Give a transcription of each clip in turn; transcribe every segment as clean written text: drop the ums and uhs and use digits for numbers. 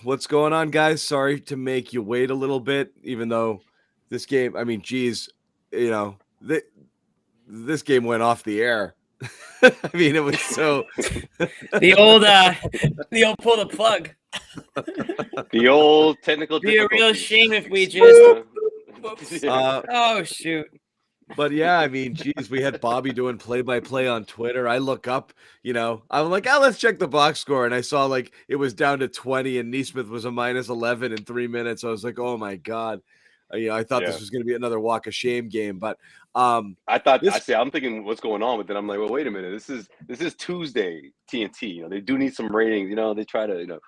What's going on, guys? Sorry to make you wait a little bit, even though this game, you know, this game went off the air. I mean, it was so the old pull the plug. The old technical Be a difficulties. real shame if we just. Oh shoot! But yeah, I mean, geez, we had Bobby doing play-by-play on Twitter. I look up, I'm like, let's check the box score. And I saw like it was down to 20 and Neesmith was a minus 11 in 3 minutes. I was like, oh my God. I thought this was going to be another walk of shame game, but I'm thinking what's going on, but then I'm like, well, wait a minute. This is Tuesday TNT. They do need some ratings. They try to,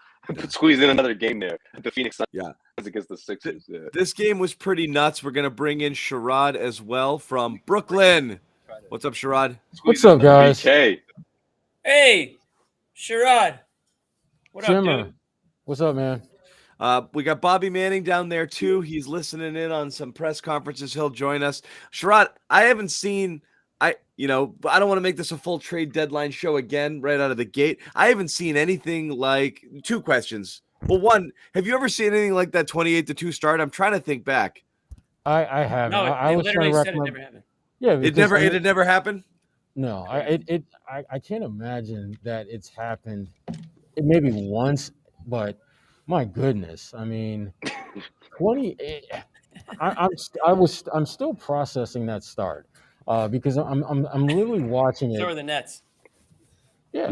squeeze in another game there. The Phoenix Suns against the Sixers. Yeah. This game was pretty nuts. We're going to bring in Sherrod as well from Brooklyn. What's up, Sherrod? What's up, guys? BK. Hey, Sherrod. What up, dude? What's up, man? We got Bobby Manning down there too. He's listening in on some press conferences. He'll join us. Sherrod, I haven't seen. I don't want to make this a full trade deadline show again right out of the gate. I haven't seen anything like. Two questions. Well, one, have you ever seen anything like that 28-2 start? I'm trying to think back. I haven't. No, I was literally trying to said it never happened. Yeah, it had never happened. No, I can't imagine that it's happened. It maybe once, but my goodness, I mean, 20. I'm still processing that start because I'm literally watching it. So are the Nets. Yeah,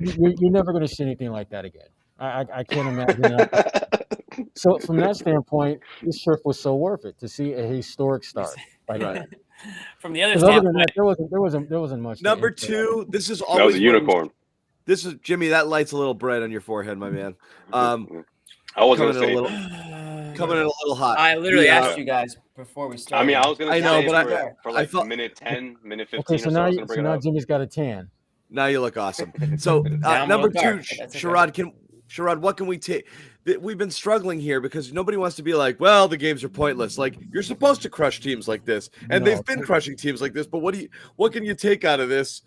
you're never going to see anything like that again. I can't imagine that. So from that standpoint, this trip was so worth it to see a historic start. Right. From the other standpoint, that, there wasn't much. Number two, this is always that was a unicorn. This is Jimmy. That light's a little bright on your forehead, my man. I wasn't coming in a little hot. I literally asked you guys before we started. I mean, I was going to say but for like minute 10, minute 15. Okay, so now Jimmy's got a tan. Now you look awesome. So number two, Sherrod, what can we take? We've been struggling here because nobody wants to be like, well, the games are pointless. Like you're supposed to crush teams like this, and they've been crushing teams like this. But what can you take out of this,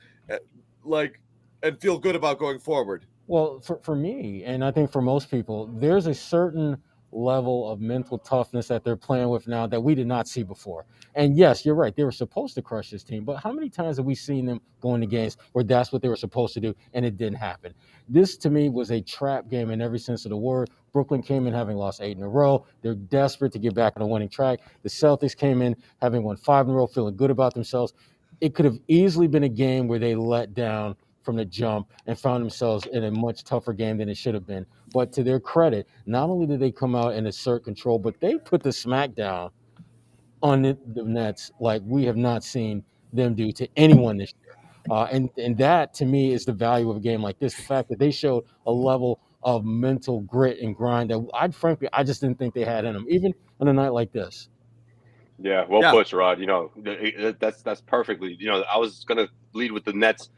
and feel good about going forward? Well, for me, and I think for most people, there's a certain level of mental toughness that they're playing with now that we did not see before. And yes, you're right. They were supposed to crush this team, but how many times have we seen them go into games where that's what they were supposed to do and it didn't happen? This, to me, was a trap game in every sense of the word. Brooklyn came in having lost 8 in a row. They're desperate to get back on a winning track. The Celtics came in having won 5 in a row, feeling good about themselves. It could have easily been a game where they let down from the jump and found themselves in a much tougher game than it should have been. But to their credit, not only did they come out and assert control, but they put the smack down on the Nets like we have not seen them do to anyone this year. And that, to me, is the value of a game like this. The fact that they showed a level of mental grit and grind that I just didn't think they had in them, even on a night like this. Yeah, well put, Rod. That's perfectly. I was going to lead with the Nets.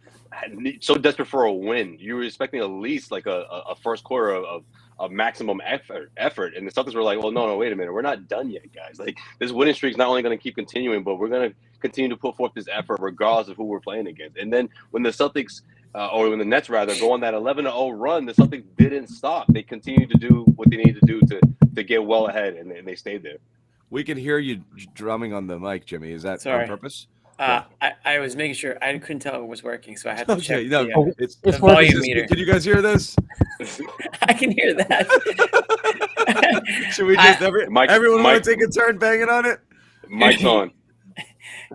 So desperate for a win. You were expecting at least like a first quarter of maximum effort. And the Celtics were like, well, no, wait a minute. We're not done yet, guys. Like this winning streak is not only going to keep continuing, but we're going to continue to put forth this effort regardless of who we're playing against. And then when the Celtics, or when the Nets rather, go on that 11-0 run, the Celtics didn't stop. They continued to do what they needed to do to get well ahead, and they stayed there. We can hear you drumming on the mic, Jimmy. Is that on purpose? I was making sure. I couldn't tell it was working, so I had to check it's the volume meter. Can you guys hear this? I can hear that. Should we just everyone want to take a turn banging on it? Mic's on.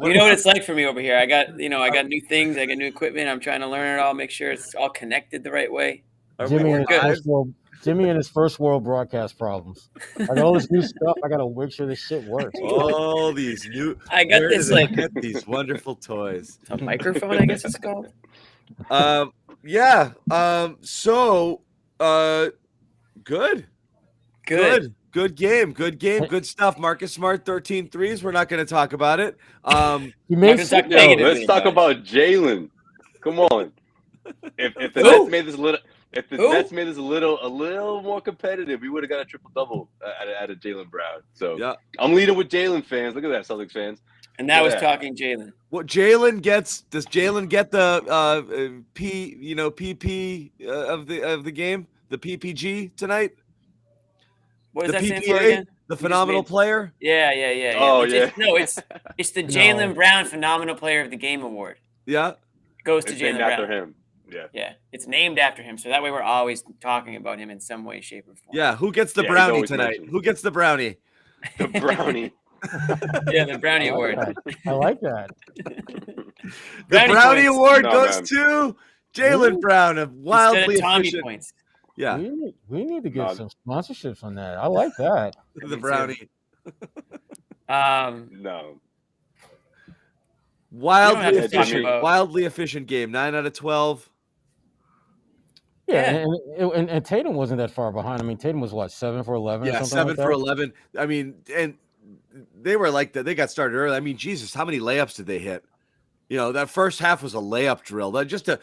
You know what it's like for me over here. I got new things. I got new equipment. I'm trying to learn it all, make sure it's all connected the right way. Jimmy and his first world broadcast problems. I got all this new stuff. I got to make sure this shit works. All these new. I got this get these wonderful toys. A microphone, I guess it's called. Yeah. So, good. Good game. Good stuff. Marcus Smart, 13 threes. We're not going to talk about it. Let's talk about Jaylen. Come on. If the Nets made this a little. If the Nets made this a little more competitive, we would have got a triple-double out of Jaylen Brown. So yeah. I'm leading with Jaylen fans. Look at that, Celtics fans. And that was talking Jaylen. What Jaylen gets? Does Jaylen get the PP of the game? the PPG tonight? What does The that stand for PPA, again? the You just phenomenal made- player. Yeah. Oh, It's the Jaylen Brown Phenomenal Player of the Game award. Yeah. It goes to It's Jaylen named Brown. after him. Yeah. Yeah, it's named after him, so that way we're always talking about him in some way, shape, or form. Yeah. Who gets the Yeah, he's brownie always tonight? mentioned. Who gets the brownie? The brownie. Yeah, the Brownie Award. I like that. The Brownie brownie points. award No, goes man. to Jaylen Brown, a Instead wildly of Tommy efficient. points. Yeah, We need to get No. some sponsorships on that. I like that. the Me too. brownie. No. Wildly have to talk efficient. about- Wildly efficient game. 9 out of 12. Yeah, and Tatum wasn't that far behind. I mean, Tatum was what, 7 for 11 or Yeah, something 7 like for that? 11. I mean, and they were like that. They got started early. I mean, Jesus, how many layups did they hit? You know, that first half was a layup drill. That just that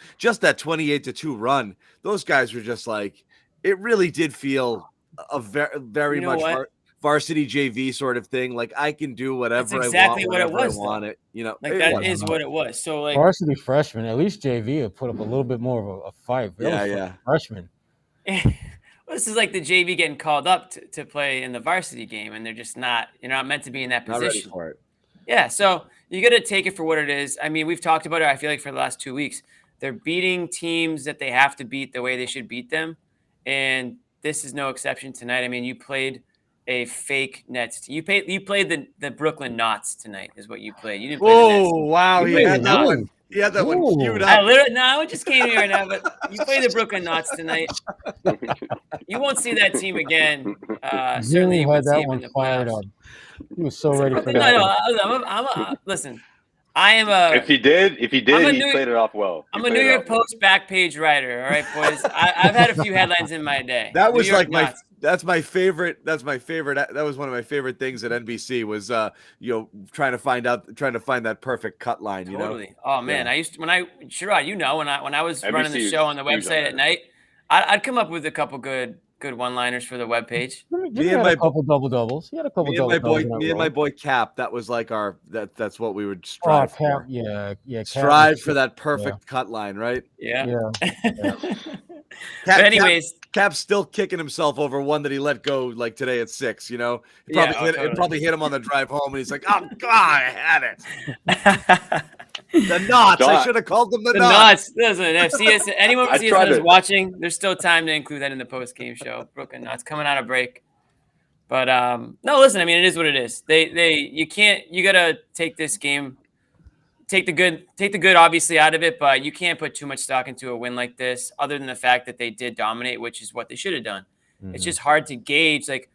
28-2 run. Those guys were just like, it really did feel a very You know much what? varsity JV sort of thing. Like I can do whatever exactly I want, what it whenever was, I want it. You know, Like it that was. is what it was. So like, Varsity freshman, at least JV had put up a little bit more of a fight. That was Yeah. Freshman. this is like the JV getting called up to play in the varsity game, and they're just not. You're not meant to be in that Not ready position. for it. Yeah, so you got to take it for what it is. I mean, we've talked about it, I feel like, for the last 2 weeks. They're beating teams that they have to beat the way they should beat them. And this is no exception tonight. I mean, you played a fake Nets team. You played the Brooklyn Knots tonight is what you played. You didn't play the Nets. Oh, wow. You He played had the that Knots. one. He had that one Ooh. queued I up. literally, no, it just came to me right now, but you played the Brooklyn Knots tonight. You won't see that team again. Certainly Jimmy you won't had see that him in one the fired playoffs. up. He was so ready for No, that. listen, I am a. If he did, he New- played it off well. I'm a New York Post back page writer. All right, boys. I've had a few headlines in my day. That New was York like Knots. that's my favorite. That was one of my favorite things at NBC was trying to find that perfect cut line. You Totally. know. Oh man, Yeah. I used to when I was running the NBC show on the is huge on website at that. night. I'd come up with a couple good one-liners for the webpage. Jimmy had a couple double-doubles. He had a couple Me and my boy, double-doubles. me and my boy Cap. That was like that's what we would strive Cap, for. yeah. Cap Strive for that perfect cut line, right? Yeah. Cap, But anyways, Cap's still kicking himself over one that he let go like today at 6. You know, it probably hit him on the drive home, and he's like, "Oh God, I had it." The Knots. I should have called them the Knots. Listen, if anyone from CSN is watching, there's still time to include that in the post-game show. Brooklyn Knots coming out of break. But no, listen, I mean, it is what it is. You gotta take this game, take the good obviously out of it, but you can't put too much stock into a win like this, other than the fact that they did dominate, which is what they should have done. Mm-hmm. It's just hard to gauge. Like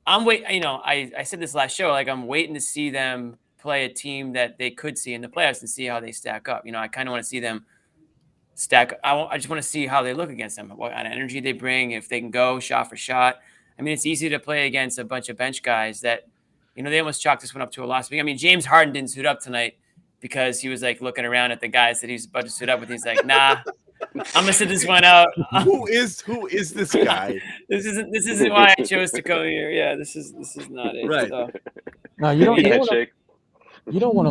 I said this last show, like I'm waiting to see them play a team that they could see in the playoffs and see how they stack up. I kind of want to see them stack. I just want to see how they look against them, what kind of energy they bring, if they can go shot for shot. I mean, it's easy to play against a bunch of bench guys that, they almost chalked this one up to a loss. I mean, James Harden didn't suit up tonight because he was like looking around at the guys that he was about to suit up with. He's like, nah, I'm gonna sit this one out. Who is this guy? This isn't why I chose to come here. Yeah, this is not it. Right. So. No, you don't want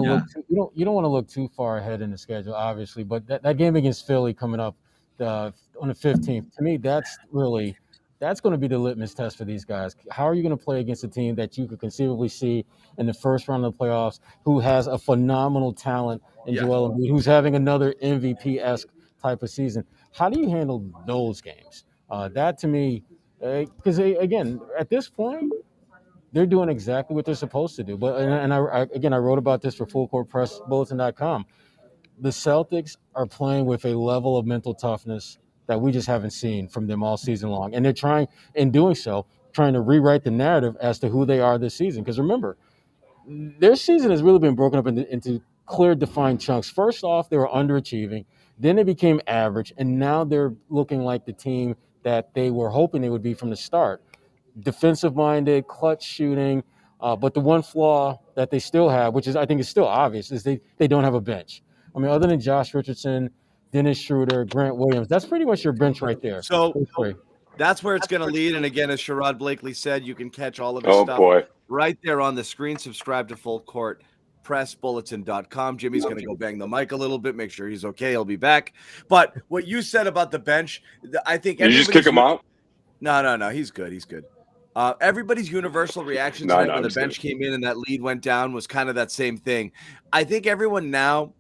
to look too far ahead in the schedule, obviously. But that game against Philly coming up on the 15th, to me, that's going to be the litmus test for these guys. How are you going to play against a team that you could conceivably see in the first round of the playoffs, who has a phenomenal talent in Joel Embiid, who's having another MVP-esque type of season? How do you handle those games? That to me, because again, at this point, they're doing exactly what they're supposed to do. But I wrote about this for fullcourtpressbulletin.com. The Celtics are playing with a level of mental toughness that we just haven't seen from them all season long. And they're trying to rewrite the narrative as to who they are this season. Because remember, their season has really been broken up into clear, defined chunks. First off, they were underachieving. Then they became average. And now they're looking like the team that they were hoping they would be from the start. Defensive-minded, clutch shooting. But the one flaw that they still have, which I think is still obvious, is they don't have a bench. I mean, other than Josh Richardson, Dennis Schroeder, Grant Williams, that's pretty much your bench right there. So that's where it's going to lead. And again, as Sherrod Blakely said, you can catch all of his stuff right there on the screen. Subscribe to Full Court PressBulletin.com. Jimmy's going to go bang the mic a little bit, make sure he's okay. He'll be back. But what you said about the bench, I think you just kick him out. No. He's good. Everybody's universal reaction tonight when the bench came in and that lead went down was kind of that same thing. I think everyone now,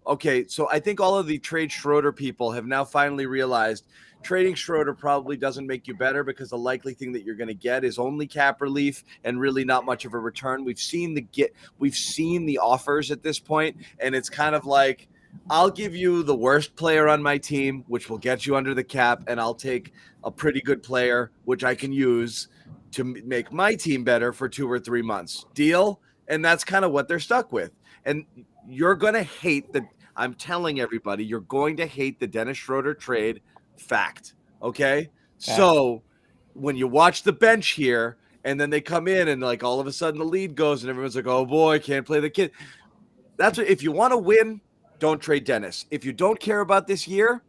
so I think all of the trade Schroeder people have now finally realized trading Schroeder probably doesn't make you better, because the likely thing that you're going to get is only cap relief and really not much of a return. We've seen the offers at this point, and it's kind of like, I'll give you the worst player on my team, which will get you under the cap, and I'll take a pretty good player, which I can use to make my team better for 2 or 3 months. Deal? And that's kind of what they're stuck with. And you're going to hate I'm telling everybody, you're going to hate the Dennis Schroeder trade. Fact. Okay? Fact. So when you watch the bench here, and then they come in and like all of a sudden the lead goes and everyone's like, oh boy, can't play the kid. That's what, if you want to win, don't trade Dennis. If you don't care about this year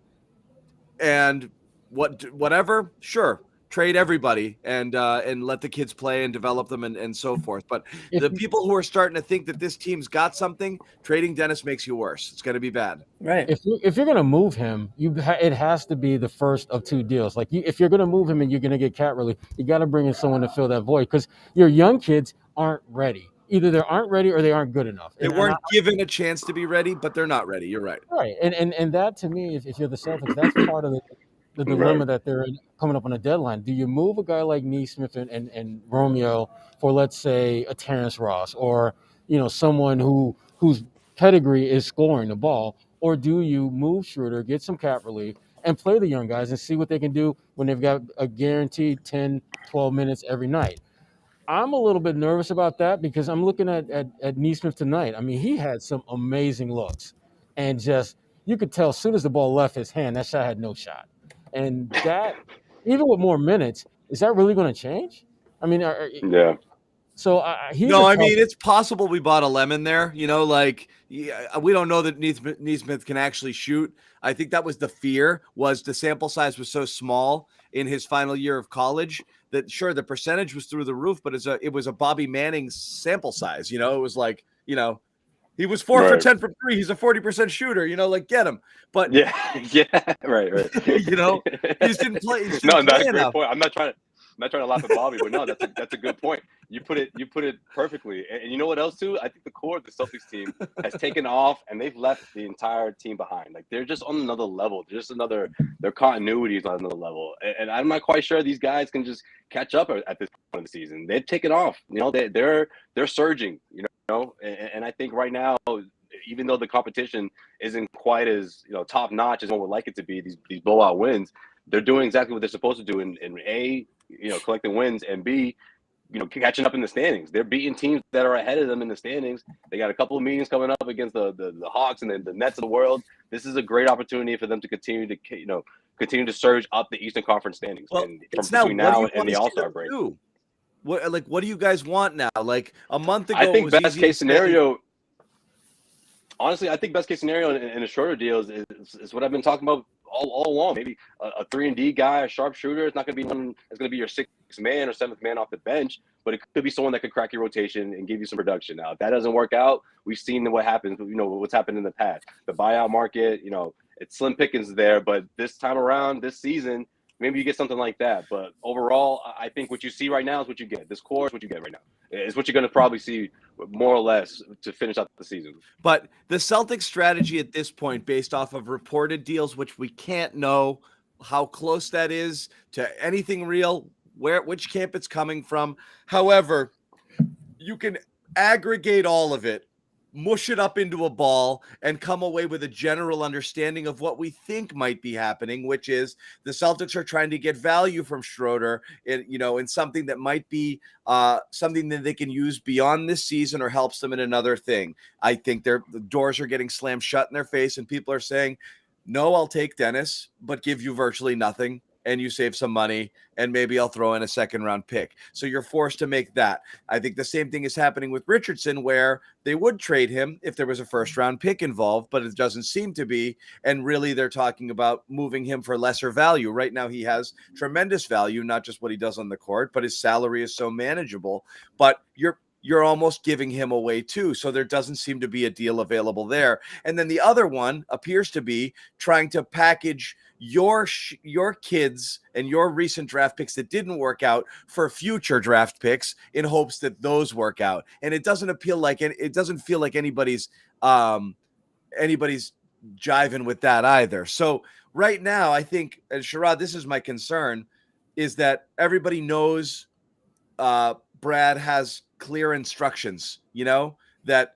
and whatever, sure, trade everybody and let the kids play and develop them and so forth. But the people who are starting to think that this team's got something, trading Dennis makes you worse. It's going to be bad. Right. If you're going to move him, it has to be the first of 2 deals. Like if you're going to move him and you're going to get cap relief, you got to bring in someone to fill that void, because your young kids aren't ready. Either they aren't ready or they aren't good enough. They weren't given a chance to be ready, but they're not ready. You're right. Right. And that, to me, if you're the Celtics, that's part of the dilemma that they're in coming up on a deadline. Do you move a guy like Nesmith and Romeo for, let's say, a Terrence Ross or, someone whose pedigree is scoring the ball? Or do you move Schroeder, get some cap relief, and play the young guys and see what they can do when they've got a guaranteed 10, 12 minutes every night? I'm a little bit nervous about that, because I'm looking at Nesmith tonight. I mean, he had some amazing looks, and just you could tell as soon as the ball left his hand, that shot had no shot. And that, even with more minutes, is that really going to change? I mean, yeah. So it's possible we bought a lemon there. We don't know that Nesmith can actually shoot. I think that was the fear, was the sample size was so small in his final year of college that, sure, the percentage was through the roof, but it was a Bobby Manning sample size. It was like, he was 4 for 10 from 3. He's a 40% shooter, get him. But yeah, right. he just didn't play. No, that's a great point. I'm not trying to laugh at Bobby, but no, that's a good point. You put it perfectly. And you know what else too? I think the core of the Celtics team has taken off, and they've left the entire team behind. Like, they're just on another level. Their continuity is on another level. And I'm not quite sure these guys can just catch up at this point of the season. They've taken off. They're surging. And I think right now, even though the competition isn't quite as top notch as one would like it to be, these blowout wins, they're doing exactly what they're supposed to do in A, collecting wins, and B, catching up in the standings. They're beating teams that are ahead of them in the standings. They got a couple of meetings coming up against the Hawks and the Nets of the world. This is a great opportunity for them to continue to surge up the Eastern Conference standings. Well, and between now and the All-Star break. What do you guys want now? Like a month ago, I think it was best case scenario. Honestly, I think best case scenario in a shorter deal is what I've been talking about all along. Maybe a 3-and-D guy, a sharp shooter. It's not going to be one that's going to be your 6th man or 7th man off the bench, but it could be someone that could crack your rotation and give you some production. Now, if that doesn't work out, we've seen what happens. What's happened in the past. The buyout market, it's slim pickings there, but this time around, this season, maybe you get something like that. But overall, I think what you see right now is what you get. This core is what you get right now. It's what you're going to probably see more or less to finish out the season. But the Celtics strategy at this point, based off of reported deals, which we can't know how close that is to anything real, which camp it's coming from. However, you can aggregate all of it, mush it up into a ball, and come away with a general understanding of what we think might be happening, which is the Celtics are trying to get value from Schroeder in something that might be something that they can use beyond this season or helps them in another thing. I think the doors are getting slammed shut in their face, and people are saying, no, I'll take Dennis, but give you virtually nothing, and you save some money, and maybe I'll throw in a 2nd-round pick. So you're forced to make that. I think the same thing is happening with Richardson, where they would trade him if there was a 1st-round pick involved, but it doesn't seem to be. And really, they're talking about moving him for lesser value. Right now, he has tremendous value, not just what he does on the court, but his salary is so manageable. But you're almost giving him away too. So there doesn't seem to be a deal available there. And then the other one appears to be trying to package your kids and your recent draft picks that didn't work out for future draft picks in hopes that those work out. And it doesn't feel like anybody's jiving with that either. So right now, I think, and Sherrod, this is my concern, is that everybody knows Brad has clear instructions, that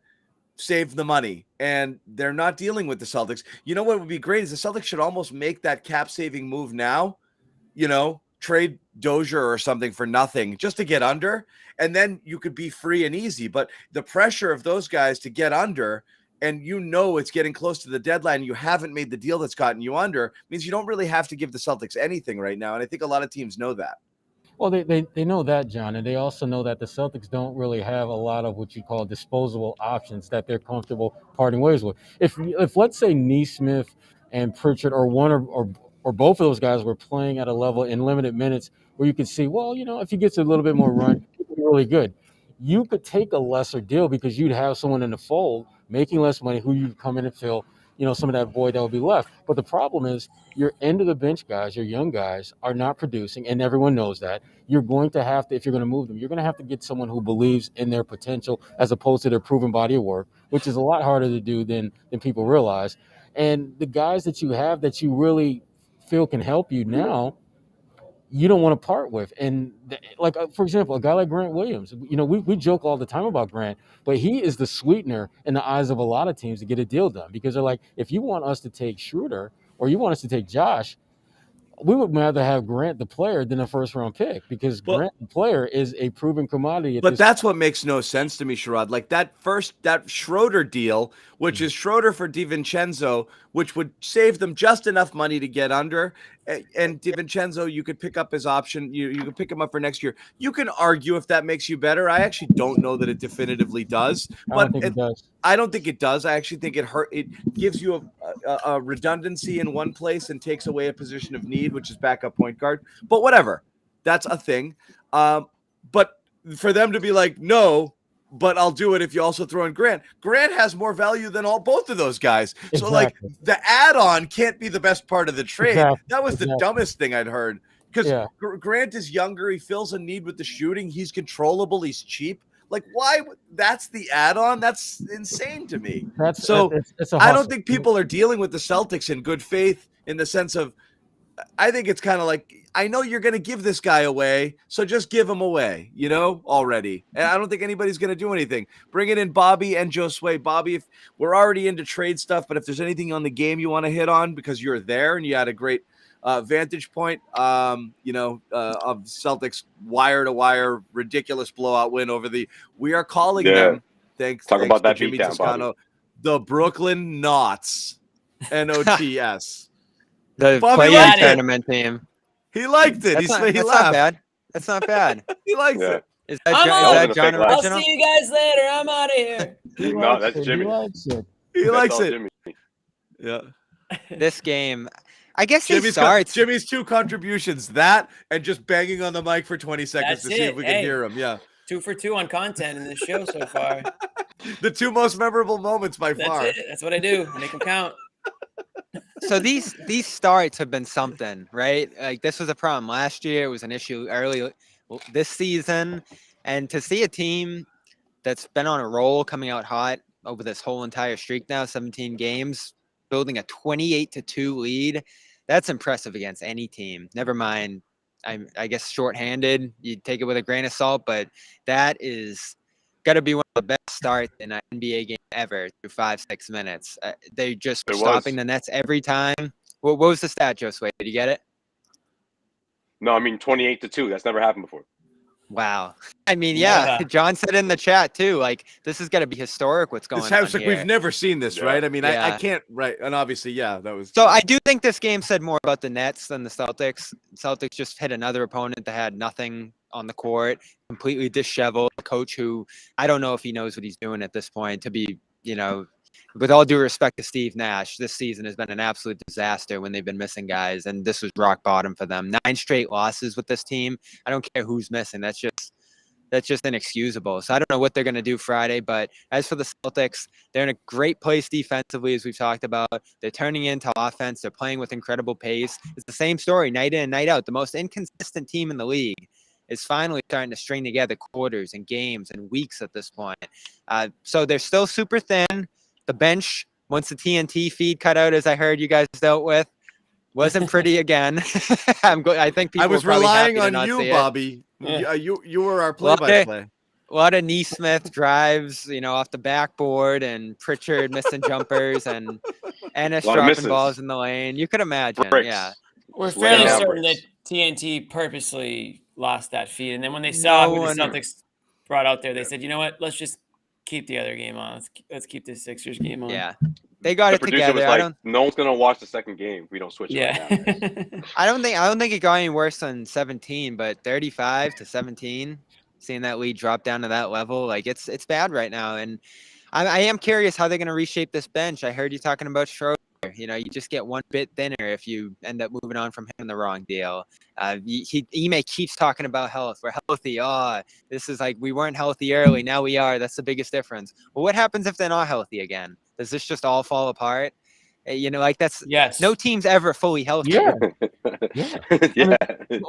save the money, and they're not dealing with the Celtics. You know what would be great is the Celtics should almost make that cap saving move now, trade Dozier or something for nothing just to get under, and then you could be free and easy. But the pressure of those guys to get under, and it's getting close to the deadline, you haven't made the deal that's gotten you under, means you don't really have to give the Celtics anything right now. And I think a lot of teams know that. Well, they know that, John, and they also know that the Celtics don't really have a lot of what you call disposable options that they're comfortable parting ways with. If let's say Neesmith and Pritchard or one or both of those guys were playing at a level in limited minutes where you could see, well, if he gets a little bit more run, he could be really good. You could take a lesser deal because you'd have someone in the fold making less money who you'd come in and fill, some of that void that would be left. But the problem is your end of the bench guys, your young guys are not producing, and everyone knows that. You're going to have to, if you're going to move them, you're going to have to get someone who believes in their potential as opposed to their proven body of work, which is a lot harder to do than people realize. And the guys that you have that you really feel can help you now, you don't want to part with. And for example, a guy like Grant Williams, we joke all the time about Grant, but he is the sweetener in the eyes of a lot of teams to get a deal done, because they're like, if you want us to take Schroeder or you want us to take Josh, we would rather have Grant the player than a first round pick, because Grant the player is a proven commodity. But that's what makes no sense to me, Sherrod. Like that Schroeder deal, which is Schroeder for DiVincenzo, which would save them just enough money to get under. And DiVincenzo, you could pick up his option. You could pick him up for next year. You can argue if that makes you better. I actually don't know that it definitively does. But I don't think it does. I actually think it gives you a redundancy in one place and takes away a position of need, which is backup point guard. But whatever, that's a thing. But for them to be like, no, but I'll do it if you also throw in Grant. Grant has more value than both of those guys. Exactly. So like the add-on can't be the best part of the trade. Exactly. That was the dumbest thing I'd heard, because Grant is younger. He fills a need with the shooting. He's controllable. He's cheap. Like, why? That's the add-on. That's insane to me. I don't think people are dealing with the Celtics in good faith, in the sense of, I think it's kind of like, I know you're going to give this guy away, so just give him away, already. And I don't think anybody's going to do anything. Bring it in Bobby and Josue. Bobby, if we're already into trade stuff, but if there's anything on the game you want to hit on because you're there and you had a great vantage point, of Celtics wire-to-wire ridiculous blowout win over we are calling them, thanks about that Jimmy beatdown, Toscano, the Brooklyn Knots, NOTS. The play-in tournament team. He liked it. He laughed. Not bad. That's not bad. He likes it. Is that John original? I'll see you guys later. I'm out of here. No, that's Jimmy. He likes it. Jimmy. Yeah. This game, I guess Jimmy's two contributions, that and just banging on the mic for 20 seconds to see if we can hear him. Yeah. 2 for 2 on content in this show so far. The two most memorable moments by far. That's it. That's what I do. Make them count. So these starts have been something, right? Like, this was a problem last year. It was an issue early this season. And to see a team that's been on a roll, coming out hot over this whole entire streak now, 17 games, building a 28-2 lead, that's impressive against any team. Never mind, I guess shorthanded, you take it with a grain of salt, but that is got to be one of the best starts in an NBA game ever through 5-6 minutes. They just were stopping the Nets every time. What was the stat, Josue? Did you get it? No, I mean 28-2. That's never happened before. Wow. I mean, yeah. John said in the chat too, like, this is going to be historic what's going on here. We've never seen this, right? I mean, I can't, right. And obviously, that was. So I do think this game said more about the Nets than the Celtics. Celtics just hit another opponent that had nothing on the court, completely disheveled. A coach who, I don't know if he knows what he's doing at this point, to be, with all due respect to Steve Nash, this season has been an absolute disaster when they've been missing guys, and this was rock bottom for them. 9 straight losses with this team. I don't care who's missing. That's that's just inexcusable. So I don't know what they're going to do Friday. But as for the Celtics, they're in a great place defensively, as we've talked about. They're turning into offense. They're playing with incredible pace. It's the same story night in and night out. The most inconsistent team in the league is finally starting to string together quarters and games and weeks at this point. So they're still super thin. The bench, once the TNT feed cut out, as I heard you guys dealt with, wasn't pretty again. I think people I was were probably relying happy to on not you, see it. Bobby. Yeah. You were our play-by-play. A lot of Neesmith drives, off the backboard, and Pritchard missing jumpers, and Ennis dropping misses. balls in the lane. You could imagine, Bricks. yeah. We're Just laying fairly down certain that bricks. TNT purposely lost that feed, and then when they saw who the Celtics brought out there, they said, "You know what? Let's just keep the other game on. Let's keep this Sixers game on." Yeah, they got The it producer together. was I like, don't. no one's gonna watch the second game if we don't switch it Yeah. right now. I don't think it got any worse than 17, but 35-17, seeing that lead drop down to that level, like it's bad right now. And I am curious how they're going to reshape this bench. I heard you talking about Schroeder. You just get one bit thinner if you end up moving on from him in the wrong deal. Ime keeps talking about health. We're healthy. This is like we weren't healthy early. Now we are. That's the biggest difference. Well, what happens if they're not healthy again? Does this just all fall apart? That's Yes. no team's ever fully healthy. Yeah. Yeah.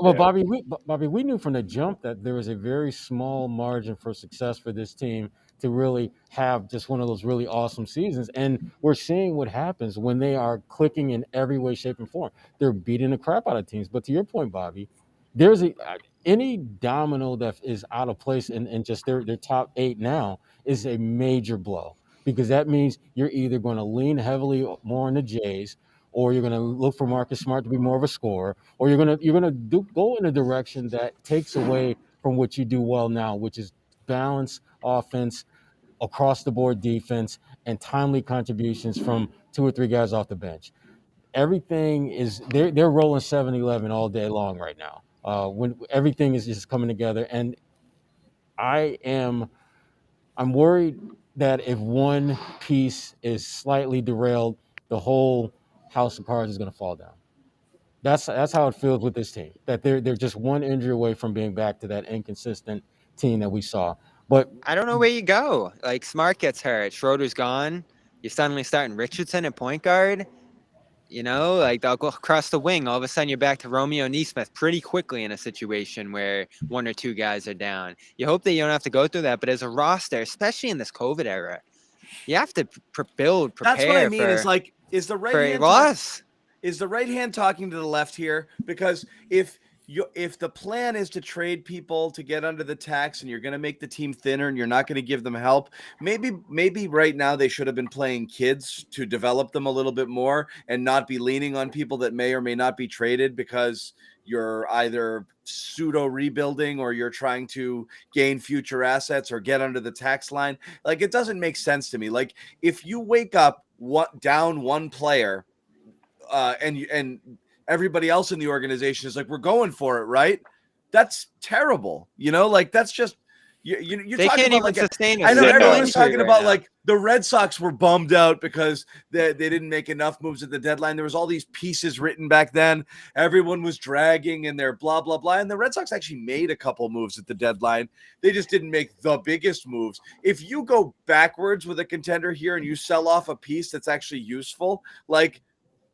Well, Bobby, we knew from the jump that there was a very small margin for success for this team to really have just one of those really awesome seasons. And we're seeing what happens when they are clicking in every way, shape, and form. They're beating the crap out of teams. But to your point, Bobby, there's any domino that is out of place in just their top 8 now is a major blow, because that means you're either going to lean heavily more on the Jays, or you're going to look for Marcus Smart to be more of a scorer, or you're going to go in a direction that takes away from what you do well now, which is balance offense, across the board defense, and timely contributions from 2 or 3 guys off the bench. Everything is they're rolling 7-11 all day long right now. When everything is just coming together, and I'm worried that if one piece is slightly derailed, the whole house of cards is going to fall down. That's how it feels with this team, that they're just one injury away from being back to that inconsistent team that we saw. But I don't know where you go. Like, Smart gets hurt, Schroeder's gone. You're suddenly starting Richardson at point guard. Like they'll go across the wing. All of a sudden, you're back to Romeo Neesmith pretty quickly in a situation where 1 or 2 guys are down. You hope that you don't have to go through that. But as a roster, especially in this COVID era, you have to prepare. That's what I mean. Is like, is the right hand loss? Is the right hand talking to the left here? Because if the plan is to trade people to get under the tax, and you're going to make the team thinner and you're not going to give them help, maybe right now they should have been playing kids to develop them a little bit more and not be leaning on people that may or may not be traded because you're either pseudo rebuilding or you're trying to gain future assets or get under the tax line. Like, it doesn't make sense to me. Like, if you wake up down one player and everybody else in the organization is like, we're going for it, right? That's terrible. Like, that's just you're they talking can't about even like sustain. I know everyone was talking right about now. like the Red Sox were bummed out because they didn't make enough moves at the deadline. There was all these pieces written back then. Everyone was dragging and they're blah, blah, blah. And the Red Sox actually made a couple moves at the deadline. They just didn't make the biggest moves. If you go backwards with a contender here and you sell off a piece that's actually useful, like,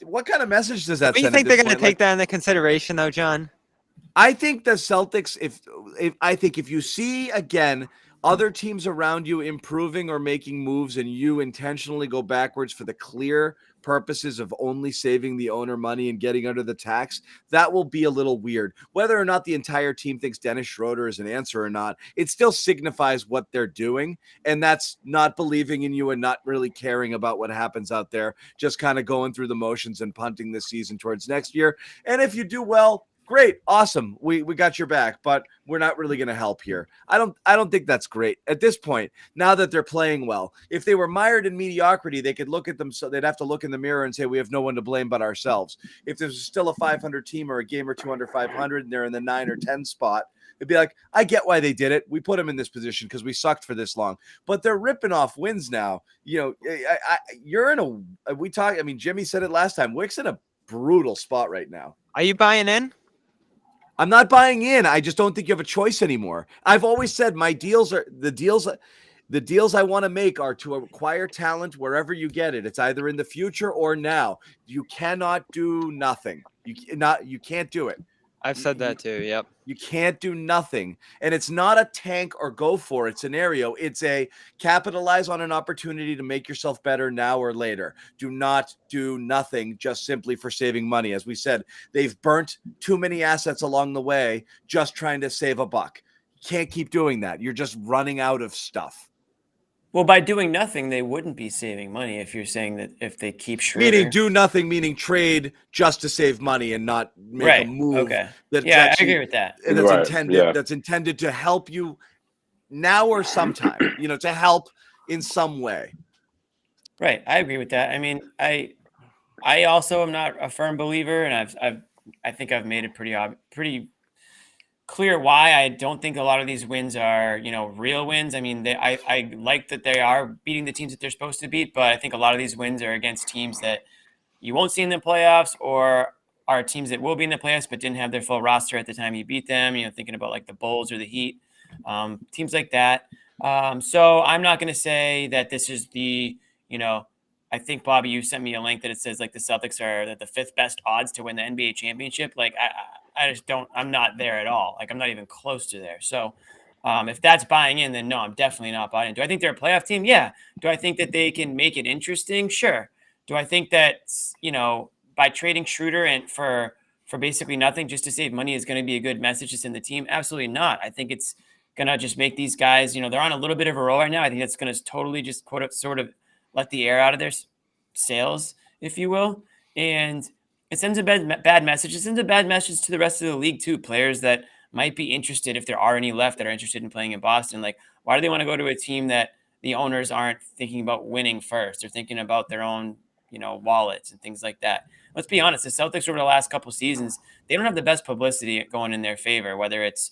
what kind of message does that Do you send? think they're going to take that into consideration, though, John? I think the Celtics, if you see again other teams around you improving or making moves and you intentionally go backwards for the clear purposes of only saving the owner money and getting under the tax, that will be a little weird. Whether or not the entire team thinks Dennis Schroeder is an answer or not, it still signifies what they're doing. And that's not believing in you and not really caring about what happens out there, just kind of going through the motions and punting this season towards next year. And if you do well, great, awesome. We got your back, but we're not really going to help here. I don't think that's great at this point. Now that they're playing well, if they were mired in mediocrity, they could look at them. So they'd have to look in the mirror and say, we have no one to blame but ourselves. If there's still a 500 team or a game or 2 under 500 and they're in the 9 or 10 spot, it'd be like, I get why they did it. We put them in this position because we sucked for this long, but they're ripping off wins now. You're in Jimmy said it last time. Wick's in a brutal spot right now. Are you buying in? I'm not buying in. I just don't think you have a choice anymore. I've always said my deals are the deals I want to make are to acquire talent wherever you get it. It's either in the future or now. You cannot do nothing. You can't do it. I've said that too. Yep. You can't do nothing. And it's not a tank or go for it scenario. It's a capitalize on an opportunity to make yourself better now or later. Do not do nothing just simply for saving money. As we said, they've burnt too many assets along the way just trying to save a buck. You can't keep doing that. You're just running out of stuff. Well, by doing nothing, they wouldn't be saving money if you're saying that if they keep Schroeder. Meaning do nothing, meaning trade just to save money and not make a move. Okay. That's I actually, agree with that. And that's intended to help you now or sometime, to help in some way. Right. I agree with that. I mean, I also am not a firm believer, and I think I've made it pretty clear why I don't think a lot of these wins are, real wins. I mean, I like that they are beating the teams that they're supposed to beat, but I think a lot of these wins are against teams that you won't see in the playoffs, or are teams that will be in the playoffs but didn't have their full roster at the time you beat them. Thinking about like the Bulls or the Heat, teams like that. So I'm not going to say that this is the, I think, Bobby, you sent me a link that it says like the Celtics are the 5th best odds to win the NBA championship. Like I just don't, I'm not there at all. Like I'm not even close to there. So if that's buying in, then no, I'm definitely not buying in. Do I think they're a playoff team? Yeah. Do I think that they can make it interesting? Sure. Do I think that, by trading Schroeder and for basically nothing just to save money is going to be a good message to send the team? Absolutely not. I think it's going to just make these guys, they're on a little bit of a roll right now. I think that's going to totally just sort of let the air out of their sails, if you will. And it sends a bad message. It sends a bad message to the rest of the league too. Players that might be interested, if there are any left that are interested in playing in Boston, like why do they want to go to a team that the owners aren't thinking about winning first? They're thinking about their own, wallets and things like that. Let's be honest. The Celtics over the last couple seasons, they don't have the best publicity going in their favor, whether it's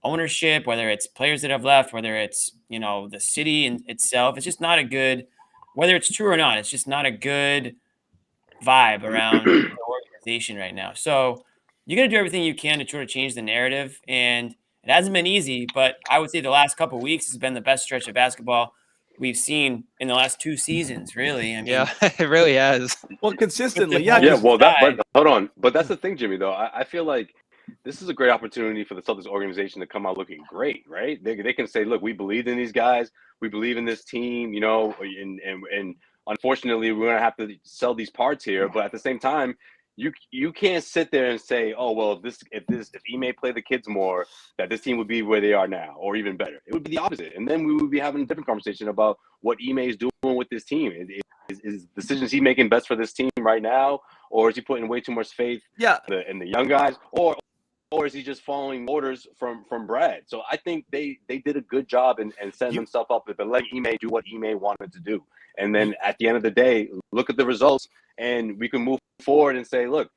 ownership, whether it's players that have left, whether it's, the city in itself. It's just not a good, whether it's true or not, it's just not a good vibe around the organization right now. So you got to do everything you can to try to change the narrative. And it hasn't been easy, but I would say the last couple of weeks has been the best stretch of basketball we've seen in the last 2 seasons, really. I mean, yeah, it really has. Well, consistently. Yeah. Well, but hold on. But that's the thing, Jimmy, though. I feel like this is a great opportunity for the Celtics organization to come out looking great, right? They can say, look, we believed in these guys. We believe in this team, and unfortunately, we're going to have to sell these parts here. But at the same time, you can't sit there and say, oh, well, if Ime played the kids more, that this team would be where they are now, or even better. It would be the opposite. And then we would be having a different conversation about what Ime is doing with this team. Is decisions he making best for this team right now, or is he putting way too much faith in the young guys, or is he just following orders from Brad? So I think they did a good job and setting themselves up to let Ime do what Ime wanted to do. And then at the end of the day, look at the results, and we can move forward and say, look,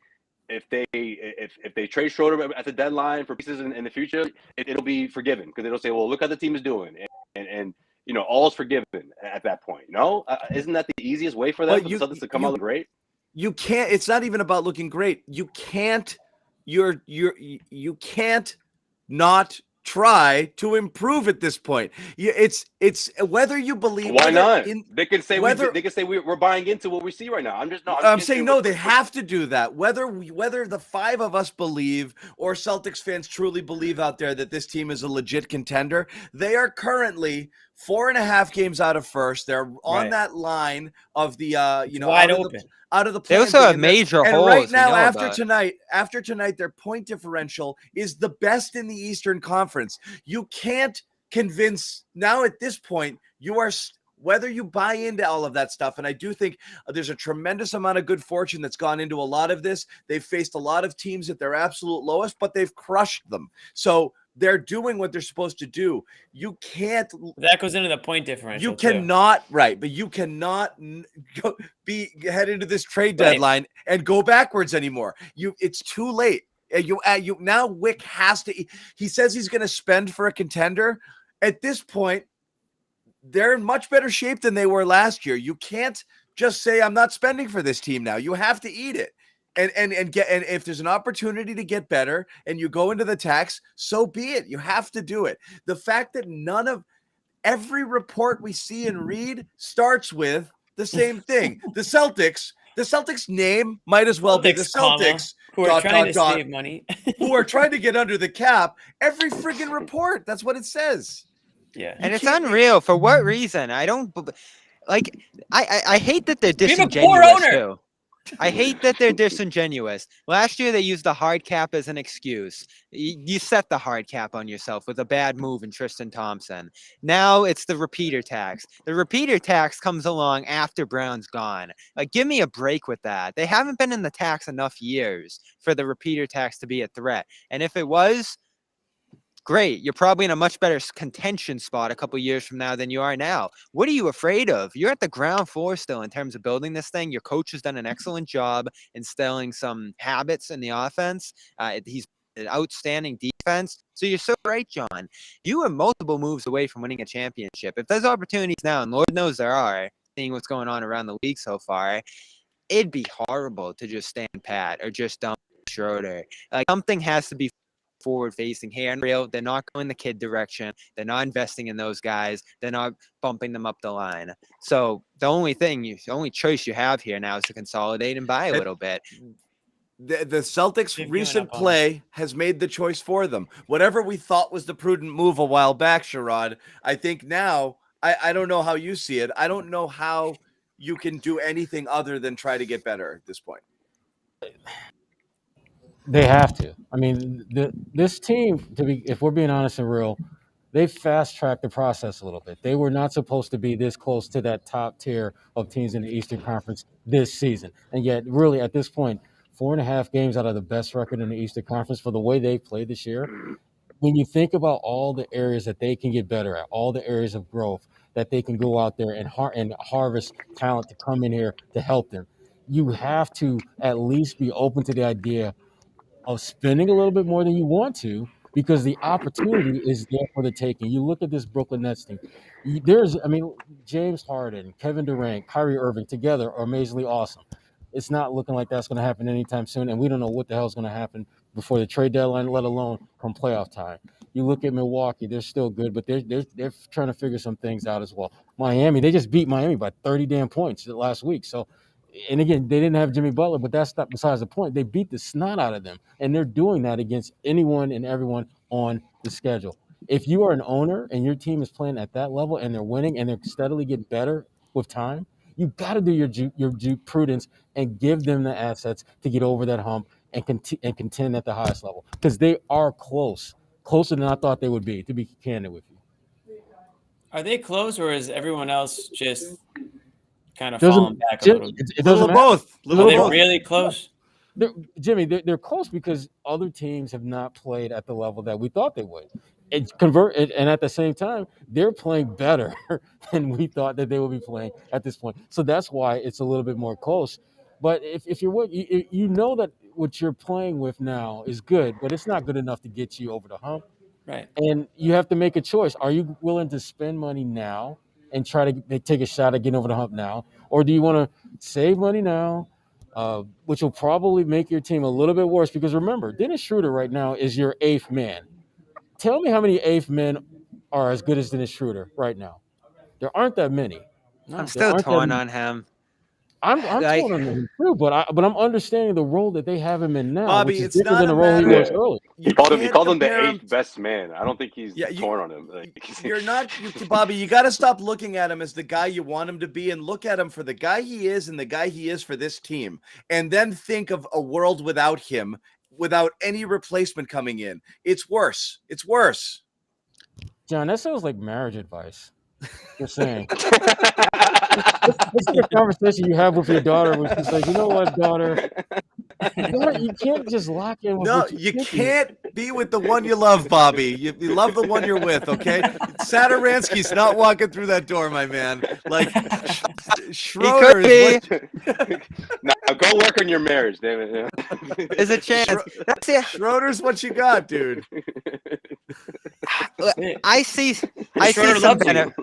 if they trade Schroeder at the deadline for pieces in the future, it'll be forgiven, because it'll say, well, look how the team is doing, and all is forgiven at that point. No, isn't that the easiest way for them for the Celtics to come out great? You can't. It's not even about looking great. You can't. You can't not try to improve at this point. It's whether you believe. Why not? They can say we're buying into what we see right now. I'm saying no. They have to do that. Whether the 5 of us believe, or Celtics fans truly believe out there that this team is a legit contender, they are currently 4.5 games out of first. They're on that line of the wide open. Out of the they also have major holes. Right now, after tonight, their point differential is the best in the Eastern Conference. You can't convince now at this point. You are, whether you buy into all of that stuff, and I do think there's a tremendous amount of good fortune that's gone into a lot of this. They've faced a lot of teams at their absolute lowest, but they've crushed them. So they're doing what they're supposed to do. You can't. That goes into the point differential. You cannot, right? But you cannot head into this trade deadline and go backwards anymore. It's too late. You now. Wick has to. He says he's going to spend for a contender. At this point, they're in much better shape than they were last year. You can't just say I'm not spending for this team now. You have to eat it. And if there's an opportunity to get better and you go into the tax, so be it. You have to do it. The fact that every report we see and read starts with the same thing. The Celtics name might as well be the Celtics, who are trying to save money, who are trying to get under the cap. Every friggin' report, that's what it says. Yeah, and it's unreal. For what reason? I don't like. I hate that they're disingenuous we have a poor owner. too. I hate that they're disingenuous. Last year, they used the hard cap as an excuse. You set the hard cap on yourself with a bad move in Tristan Thompson. Now it's the repeater tax. The repeater tax comes along after Brown's gone. Like, give me a break with that. They haven't been in the tax enough years for the repeater tax to be a threat. And if it was, great. You're probably in a much better contention spot a couple years from now than you are now. What are you afraid of? You're at the ground floor still in terms of building this thing. Your coach has done an excellent job instilling some habits in the offense. He's an outstanding defense. So you're so right, John. You are multiple moves away from winning a championship. If there's opportunities now, and Lord knows there are, seeing what's going on around the league so far, it'd be horrible to just stand pat or just dump Schroeder. Like, something has to be forward-facing here. And real, they're not going the kid direction. They're not investing in those guys. They're not bumping them up the line. So the only choice you have here now is to consolidate and buy a little bit. The Celtics' recent play has made the choice for them. Whatever we thought was the prudent move a while back, Sherrod, I think now, I don't know how you see it. I don't know how you can do anything other than try to get better at this point. They have to. I mean, this team, if we're being honest and real, they fast-tracked the process a little bit. They were not supposed to be this close to that top tier of teams in the Eastern Conference this season. And yet, really, at this point, 4.5 games out of the best record in the Eastern Conference for the way they played this year. When you think about all the areas that they can get better at, all the areas of growth that they can go out there and harvest talent to come in here to help them, you have to at least be open to the idea of spending a little bit more than you want to, because the opportunity is there for the taking. You look at this Brooklyn Nets team. James Harden, Kevin Durant, Kyrie Irving together are amazingly awesome. It's not looking like that's going to happen anytime soon, and we don't know what the hell is going to happen before the trade deadline, let alone come playoff time. You look at Milwaukee; they're still good, but they're trying to figure some things out as well. Miami, they just beat Miami by 30 damn points last week. So, and again, they didn't have Jimmy Butler, but that's not besides the point. They beat the snot out of them, and they're doing that against anyone and everyone on the schedule. If you are an owner and your team is playing at that level and they're winning and they're steadily getting better with time, you got to do your due prudence and give them the assets to get over that hump and contend at the highest level, because they are closer than I thought they would be, to be candid with you. Are they close, or is everyone else just kind of falling back a little bit? It doesn't both. Are they really close? They're close because other teams have not played at the level that we thought they would. And at the same time, they're playing better than we thought that they would be playing at this point. So that's why it's a little bit more close. But if you're you know that what you're playing with now is good, but it's not good enough to get you over the hump. Right. And you have to make a choice. Are you willing to spend money now and try to take a shot at getting over the hump now? Or do you want to save money now, which will probably make your team a little bit worse? Because remember, Dennis Schroeder right now is your eighth man. Tell me how many eighth men are as good as Dennis Schroeder right now. There aren't that many. No, I'm still torn on him. I'm torn on him too, but I'm understanding the role that they have him in now. Bobby, which is it's different not than the a role he matter- was earlier. He called him the eighth best man. I don't think he's torn on him. You're not, Bobby. You got to stop looking at him as the guy you want him to be, and look at him for the guy he is and the guy he is for this team, and then think of a world without him, without any replacement coming in. It's worse. It's worse. John, that sounds like marriage advice. You're saying. It's the conversation you have with your daughter, which is like, you know what, daughter? You can't just lock in with No, you can't be with the one you love, Bobby. You love the one you're with, okay? Saturansky's not walking through that door, my man. Like, Schroeder is Now go work on your marriage, damn it. There's a chance. That's it. Schroeder's what you got, dude. I see some benefit.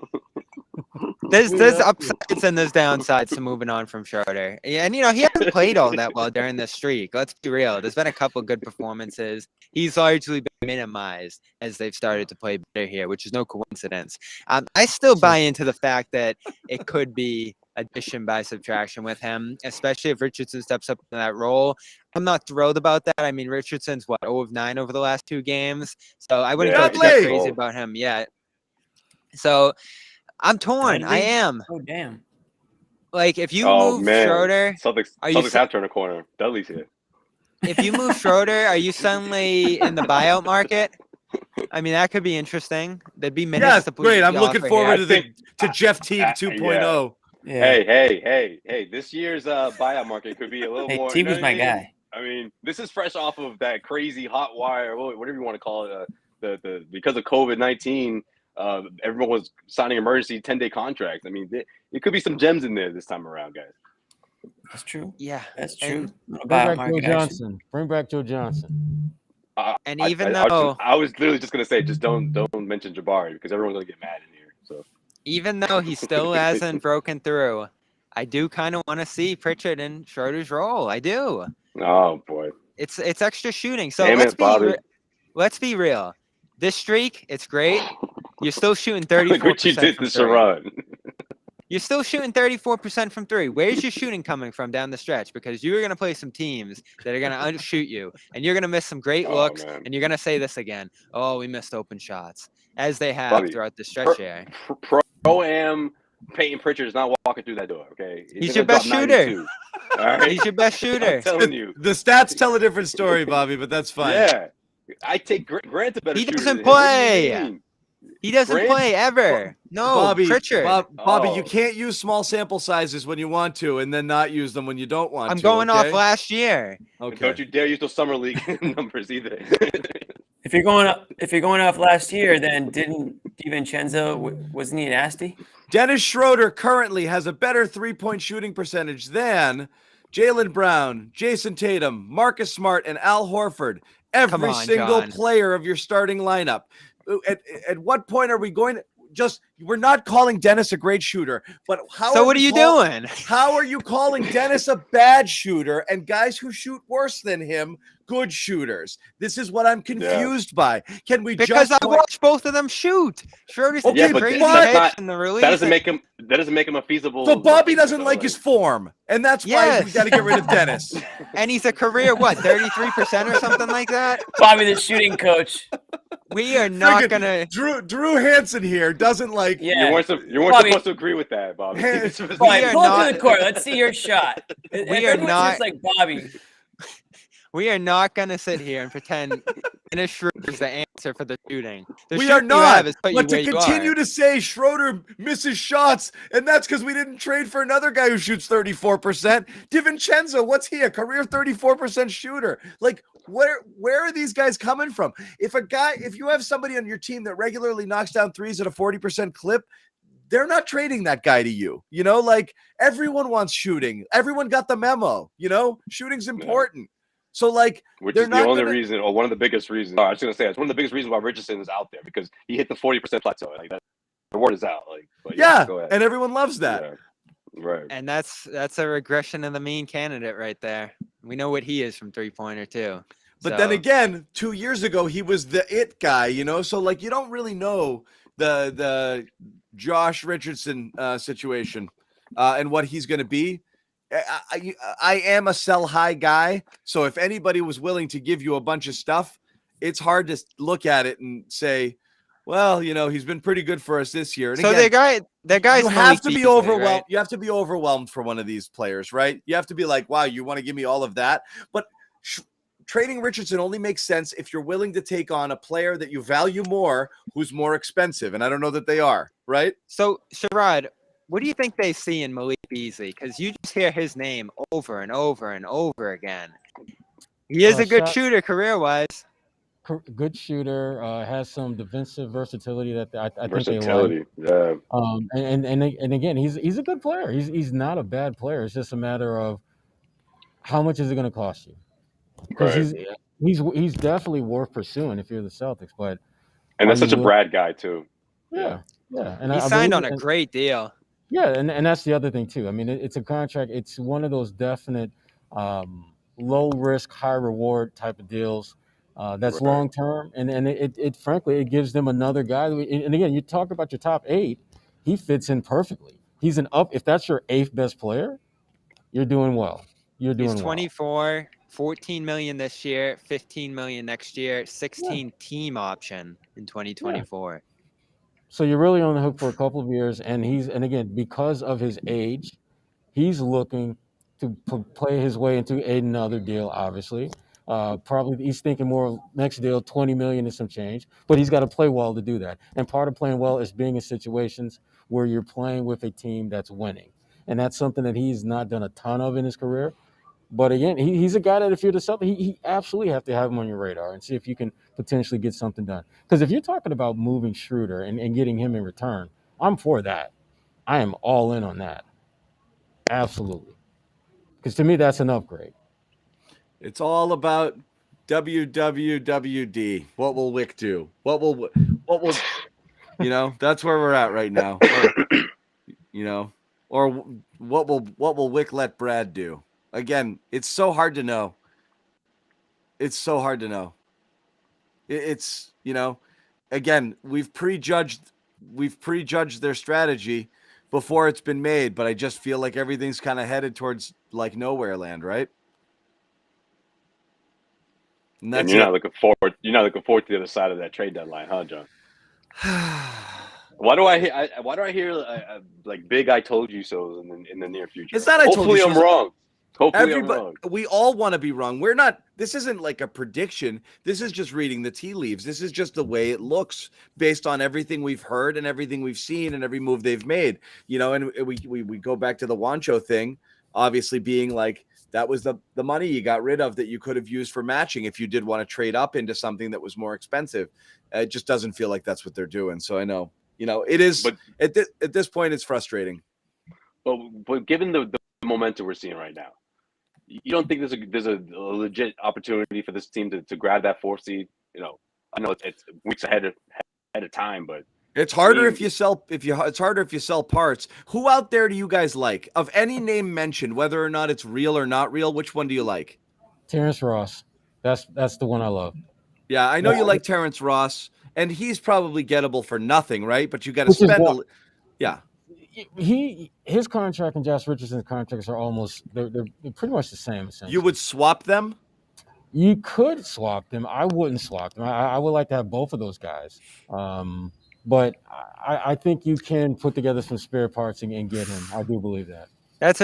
There's upsides and there's downsides to moving on from Schroeder. And, he hasn't played all that well during this streak. Let's be real. There's been a couple good performances. He's largely been minimized as they've started to play better here, which is no coincidence. I still buy into the fact that it could be addition by subtraction with him, especially if Richardson steps up in that role. I'm not thrilled about that. I mean, Richardson's 0 of 9 over the last 2 games, so I wouldn't go too crazy about him yet. So I'm torn. I am. Oh damn! Like if you move Schroeder, Celtics have turned a corner. Dudley's here. If you move Schroeder, are you suddenly in the buyout market? I mean, that could be interesting. There'd be minutes to great. I'm looking forward to Jeff Teague 2.0. Yeah. Hey! This year's buyout market could be a little more. Teague was my guy. I mean, this is fresh off of that crazy hot wire, whatever you want to call it. The because of COVID-19, everyone was signing emergency 10-day contracts. I mean, there could be some gems in there this time around, guys. That's true. Yeah, that's true. Bring back Joe Johnson. Bring back Joe Johnson. And even though I was literally just gonna say, just don't mention Jabari because everyone's gonna get mad in here. So even though he still hasn't broken through, I do kind of want to see Pritchard in Schroeder's role. I do. Oh boy, it's extra shooting. So let's be real. This streak, it's great. You're still shooting 34%. What you did to Sherrod. You're still shooting 34% from 3. Where's your shooting coming from down the stretch? Because you're going to play some teams that are going to outshoot you, and you're going to miss some great looks, and you're going to say this again. Oh, we missed open shots, as they have throughout the stretch here. Pro-am Peyton Pritchard is not walking through that door, okay? He's your best shooter. All right? He's your best shooter. I'm telling you. The stats tell a different story, Bobby, but that's fine. Yeah. I take Grant a better shooter. He doesn't play. He doesn't play ever. No, Bobby, Pritchard. Bobby, you can't use small sample sizes when you want to and then not use them when you don't want to. I'm going off last year. Okay. Don't you dare use those summer league numbers either. If you're going off last year, then didn't DiVincenzo, wasn't he nasty? Dennis Schroeder currently has a better 3-point shooting percentage than Jaylen Brown, Jason Tatum, Marcus Smart, and Al Horford. Every single player of your starting lineup. At what point are we going to we're not calling Dennis a great shooter, but what are you doing? How are you calling Dennis a bad shooter and guys who shoot worse than him good shooters? This is what I'm confused by. Can we because I watched both of them shoot. Schroeder's crazy in the release. That doesn't make him a feasible. So Bobby doesn't like his form, and that's why we got to get rid of Dennis. And he's a career 33% or something like that. Bobby, the shooting coach. We are not gonna. Drew Hansen here doesn't like. Yeah. You weren't supposed to agree with that, Bobby. Pull it to the court. Let's see your shot. We are not like Bobby. We are not gonna sit here and pretend Dennis Schroeder is the answer for the shooting. We are not. But to continue to say Schroeder misses shots, and that's because we didn't trade for another guy who shoots 34%. DiVincenzo, what's he? A career 34% shooter? Like, where are these guys coming from? If you have somebody on your team that regularly knocks down threes at a 40% clip, they're not trading that guy to you. You know, like everyone wants shooting. Everyone got the memo. You know, shooting's important. So, like, which is the only reason, or one of the biggest reasons. I was going to say it's one of the biggest reasons why Richardson is out there because he hit the 40% plateau. Like that, the word is out. Like, but and everyone loves that. Yeah. Right. And that's a regression of the mean candidate right there. We know what he is from 3-pointer too. But then again, 2 years ago he was the it guy. You know, so like you don't really know the Josh Richardson situation and what he's going to be. I am a sell high guy, so if anybody was willing to give you a bunch of stuff, it's hard to look at it and say, well, you know, he's been pretty good for us this year. And so again, their guys you have to be overwhelmed. Right? You have to be overwhelmed for one of these players, right? You have to be like, wow, you want to give me all of that? But trading Richardson only makes sense if you're willing to take on a player that you value more, who's more expensive, and I don't know that they are, right? So, Sherrod, what do you think they see in Malik Beasley? Because you just hear his name over and over and over again. He is a good shooter career-wise. Good shooter, has some defensive versatility that I think they like. Yeah. And again, he's a good player. He's not a bad player. It's just a matter of how much is it going to cost you? Because he's definitely worth pursuing if you're the Celtics. And that's such a Brad guy too. Yeah. And he signed on a great deal. Yeah, and that's the other thing too. I mean, it's a contract. It's one of those definite low risk, high reward type of deals. That's Right. long term, and it frankly it gives them another guy. And again, you talk about your top 8, he fits in perfectly. He's an up. If that's your 8th best player, you're doing well. You're doing He's well. 24, 14 million this year, 15 million next year, 16 team option in 2024. Yeah. So you're really on the hook for a couple of years, and again, because of his age, he's looking to play his way into another deal. Obviously, probably he's thinking more next deal, 20 million and some change. But he's got to play well to do that. And part of playing well is being in situations where you're playing with a team that's winning, and that's something that he's not done a ton of in his career. But again, he's a guy that if you're the Celtics, he absolutely have to have him on your radar and see if you can potentially get something done. Because if you're talking about moving Schroeder and getting him in return, I'm for that. I am all in on that. Absolutely. Because to me, that's an upgrade. It's all about WWWD. What will Wick do? What will that's where we're at right now. Or what will Wick let Brad do? Again, it's so hard to know. It's so hard to know. It's, again, we've prejudged their strategy before it's been made, but I just feel like everything's kind of headed towards like nowhere land, right? And you're not looking forward to the other side of that trade deadline, huh, John? Why do I hear like big "I told you so" in the near future? It's not I told you so. Hopefully I'm wrong. Hopefully I'm wrong. We all want to be wrong. We're not. This isn't like a prediction. This is just reading the tea leaves. This is just the way it looks based on everything we've heard and everything we've seen and every move they've made. And we go back to the Wancho thing, obviously being like that was the money you got rid of that you could have used for matching if you did want to trade up into something that was more expensive. It just doesn't feel like that's what they're doing. So I know. It is, but at this point, it's frustrating. But given the momentum we're seeing right now, you don't think there's a legit opportunity for this team to grab that 4th seed? I know it's weeks ahead of time, but it's harder if you sell. It's harder if you sell parts. Who out there do you guys like? Of any name mentioned, whether or not it's real or not real, which one do you like? Terrence Ross. That's the one I love. Yeah, I know you like Terrence Ross. And he's probably gettable for nothing, right? But you got to spend yeah. His contract and Josh Richardson's contracts are almost they're pretty much the same. Essentially. You would swap them? You could swap them. I wouldn't swap them. I would like to have both of those guys. But I think you can put together some spare parts and get him. I do believe that. That's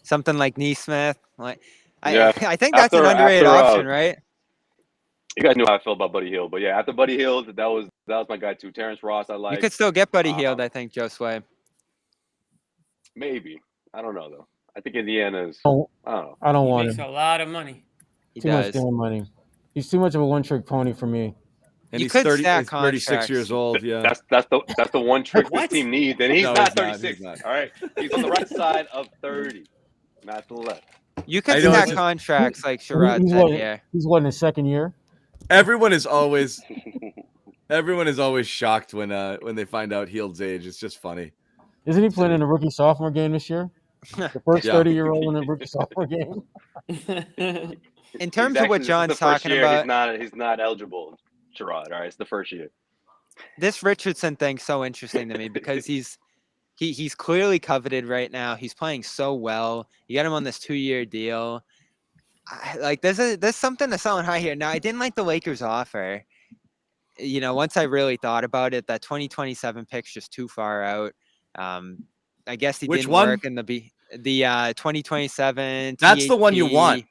something like Neesmith. I think that's an underrated option, right? You guys knew how I feel about Buddy Hield, but yeah, after Buddy Hield, that was my guy too. Terrence Ross, I like. You could still get Buddy Hield, I think, Josue. Maybe. I don't know though. I think Indiana's. I don't know. I don't want him. He makes a lot of money. He too does. much damn money. He's too much of a one-trick pony for me. And he's 36 years old. Yeah, that's the one trick this team needs, and he's not 36. He's not. All right, he's on the right side of 30, not the left. You could stack contracts like Sherrod said here. He's in his second year. Everyone is always shocked when they find out Hield's age. It's just funny. Isn't he playing in a rookie sophomore game this year? The first 30-year-old in a rookie sophomore game. In terms of what John's talking about, he's not eligible, Sherrod. All right, it's the first year. This Richardson thing's so interesting to me because he's clearly coveted right now. He's playing so well. You got him on this 2-year deal. There's something to selling high here. Now, I didn't like the Lakers offer. Once I really thought about it, that 2027 pick's just too far out. I guess he didn't work in the 2027. That's the one you want.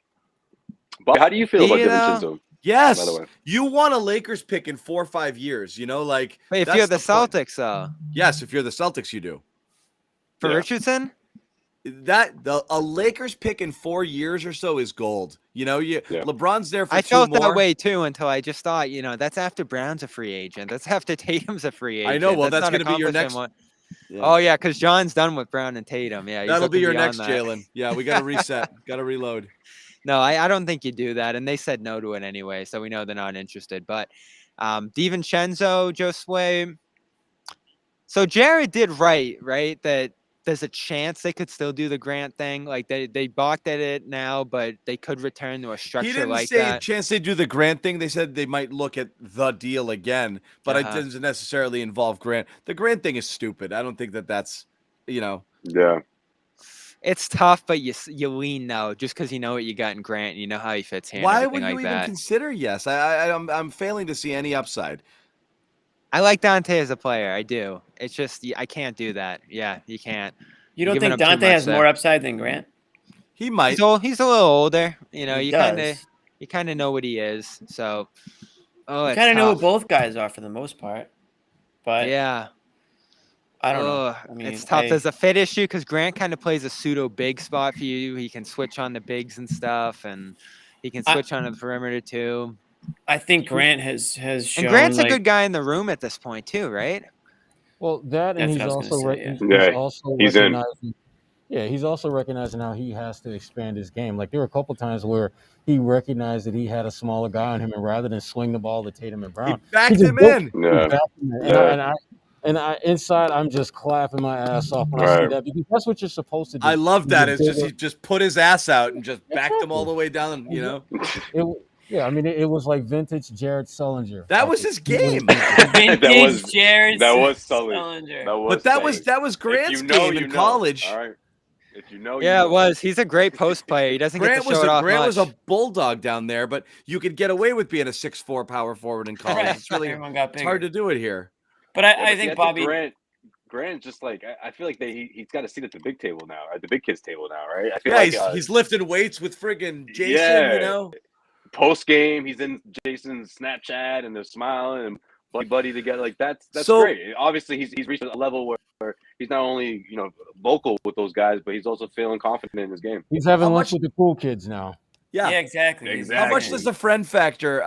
But how do you feel about Richardson? Yes, by the way. You want a Lakers pick in 4 or 5 years. But if you're the Celtics, though. Yes, if you're the Celtics, you do. For Richardson. A Lakers pick in 4 years or so is gold. LeBron's there for 2 more. I felt that way too until I just thought, that's after Brown's a free agent. That's after Tatum's a free agent. I know. Well, that's going to be your next one. Yeah. Oh yeah, because John's done with Brown and Tatum. Yeah, that'll be your next Jaylen. Yeah, we got to reset. Got to reload. No, I don't think you do that, and they said no to it anyway, so we know they're not interested. But DiVincenzo, Josue, So Jared did right, that there's a chance they could still do the Grant thing. Like they balked at it now, but they could return to a structure He didn't like say that. chance they do the Grant thing. They said they might look at the deal again, but it doesn't necessarily involve Grant. The Grant thing is stupid. I don't think that's, Yeah. It's tough, but you lean no, just because you know what you got in Grant, you know how he fits here. Why and would you like even that. consider yes? I'm failing to see any upside. I like Dante as a player. I do. It's just I can't do that. Yeah, you can't. You don't think Dante has more upside than Grant? He might. He's a little older. You know, He you does. kind of know what he is. So, you kind of know who both guys are for the most part. But yeah, I don't know. I mean, it's tough. There's a fit issue because Grant kind of plays a pseudo big spot for you. He can switch on the bigs and stuff, and he can switch on the perimeter too. I think Grant has shown. And Grant's a good guy in the room at this point too, right? Well, that and he's also he's recognizing. Yeah, he's also recognizing how he has to expand his game. Like there were a couple times where he recognized that he had a smaller guy on him, and rather than swing the ball to Tatum and Brown, he backed him in. And I inside, I'm just clapping my ass off when I see that because that's what you're supposed to do. I love that. It's just he just put his ass out and just backed him all the way down. Yeah, I mean, it was like vintage Jared Sullinger. That was his game. Vintage Jared. That was Sullinger. That was Grant's game in college. All right. If you know, it was. He's a great post player. He doesn't get to show it off Grant much. was a bulldog down there, but you could get away with being a 6'4" power forward in college. Right. It's really it's hard to do it here. But I think Bobby Grant just like I feel like he's got a seat at the big table now, at the big kids table now, right? I feel he's lifting weights with friggin' Jason, Post game, he's in Jason's Snapchat and they're smiling and buddy together. Like that's so great. Obviously, he's reached a level where he's not only vocal with those guys, but he's also feeling confident in his game. He's having lunch with the cool kids now. Yeah, exactly. How much does the friend factor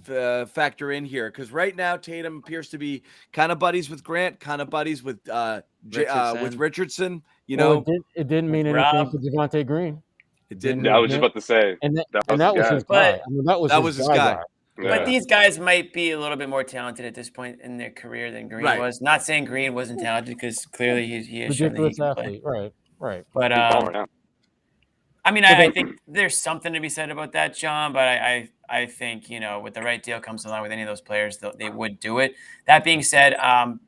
factor in here? Because right now Tatum appears to be kind of buddies with Grant, kind of buddies with Richardson. It didn't mean anything for Javonte Green. It didn't. I was just about to say that was his guy. I mean, that was his guy. Yeah. But these guys might be a little bit more talented at this point in their career than Green was. Not saying Green wasn't talented because clearly he has shown that he can play. Right. But I mean, I think there's something to be said about that, John. But I think with the right deal comes along with any of those players, they would do it. That being said,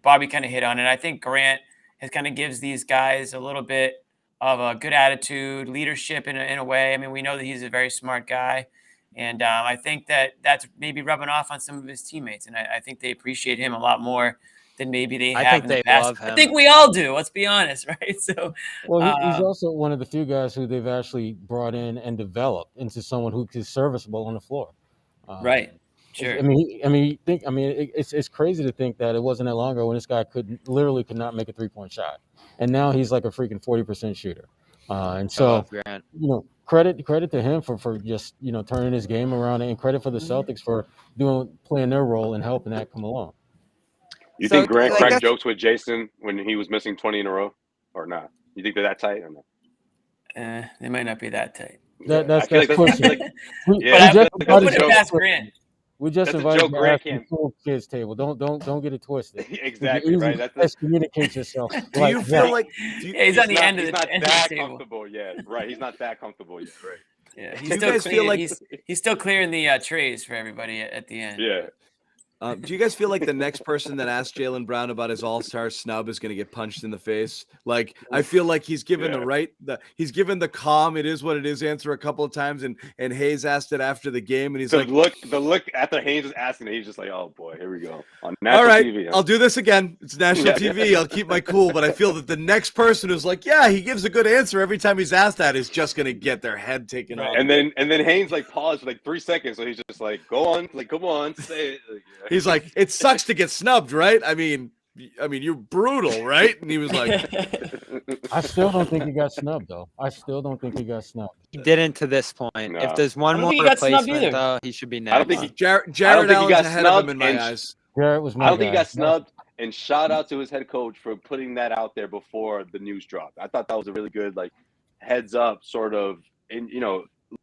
Bobby kind of hit on it. I think Grant has kind of gives these guys a little bit of a good attitude, leadership in a way. I mean, we know that he's a very smart guy. And I think that's maybe rubbing off on some of his teammates. And I think they appreciate him a lot more than maybe they have in the past. I think we all do. Let's be honest, right? So, he's also one of the few guys who they've actually brought in and developed into someone who is serviceable on the floor. Right. Sure. It's crazy to think that it wasn't that long ago when this guy could not make a 3-point shot, and now he's like a freaking 40% shooter. And so, credit to him for just turning his game around, and credit for the Celtics for playing their role and helping that come along. You think Grant cracked jokes with Jason when he was missing 20 in a row, or not? You think they're that tight or not? They might not be that tight. That's pushing. We just invited you to the cool kids table. Don't get it twisted. Exactly right. That's communicate yourself. Do you feel like he's on the end of the table? He's not that comfortable yet. Right. He's not that comfortable yet. Right. Yeah. He's still feel like he's still clearing the trays for everybody at the end. Yeah. Do you guys feel like the next person that asks Jaylen Brown about his all-star snub is going to get punched in the face? Like, I feel like he's given he's given the calm, it is what it is answer a couple of times, and Hayes asked it after the game, and he's the look after Hayes was asking it, he's just like, oh boy, here we go on national TV. I'll do this again. It's national TV. I'll keep my cool, but I feel that the next person who's like, yeah, he gives a good answer every time he's asked that is just going to get their head taken off. And then Hayes like paused for like 3 seconds, so he's just like, go on, like come on, say it. He's like, it sucks to get snubbed, right? I mean, you're brutal, right? And he was like, I still don't think he got snubbed, though. He didn't to this point. No. If there's one more replacement, though, he should be next. I don't think Jared Allen's ahead of him in my eyes. Jared was my I don't think he got snubbed. And shout out to his head coach for putting that out there before the news dropped. I thought that was a really good heads up, sort of,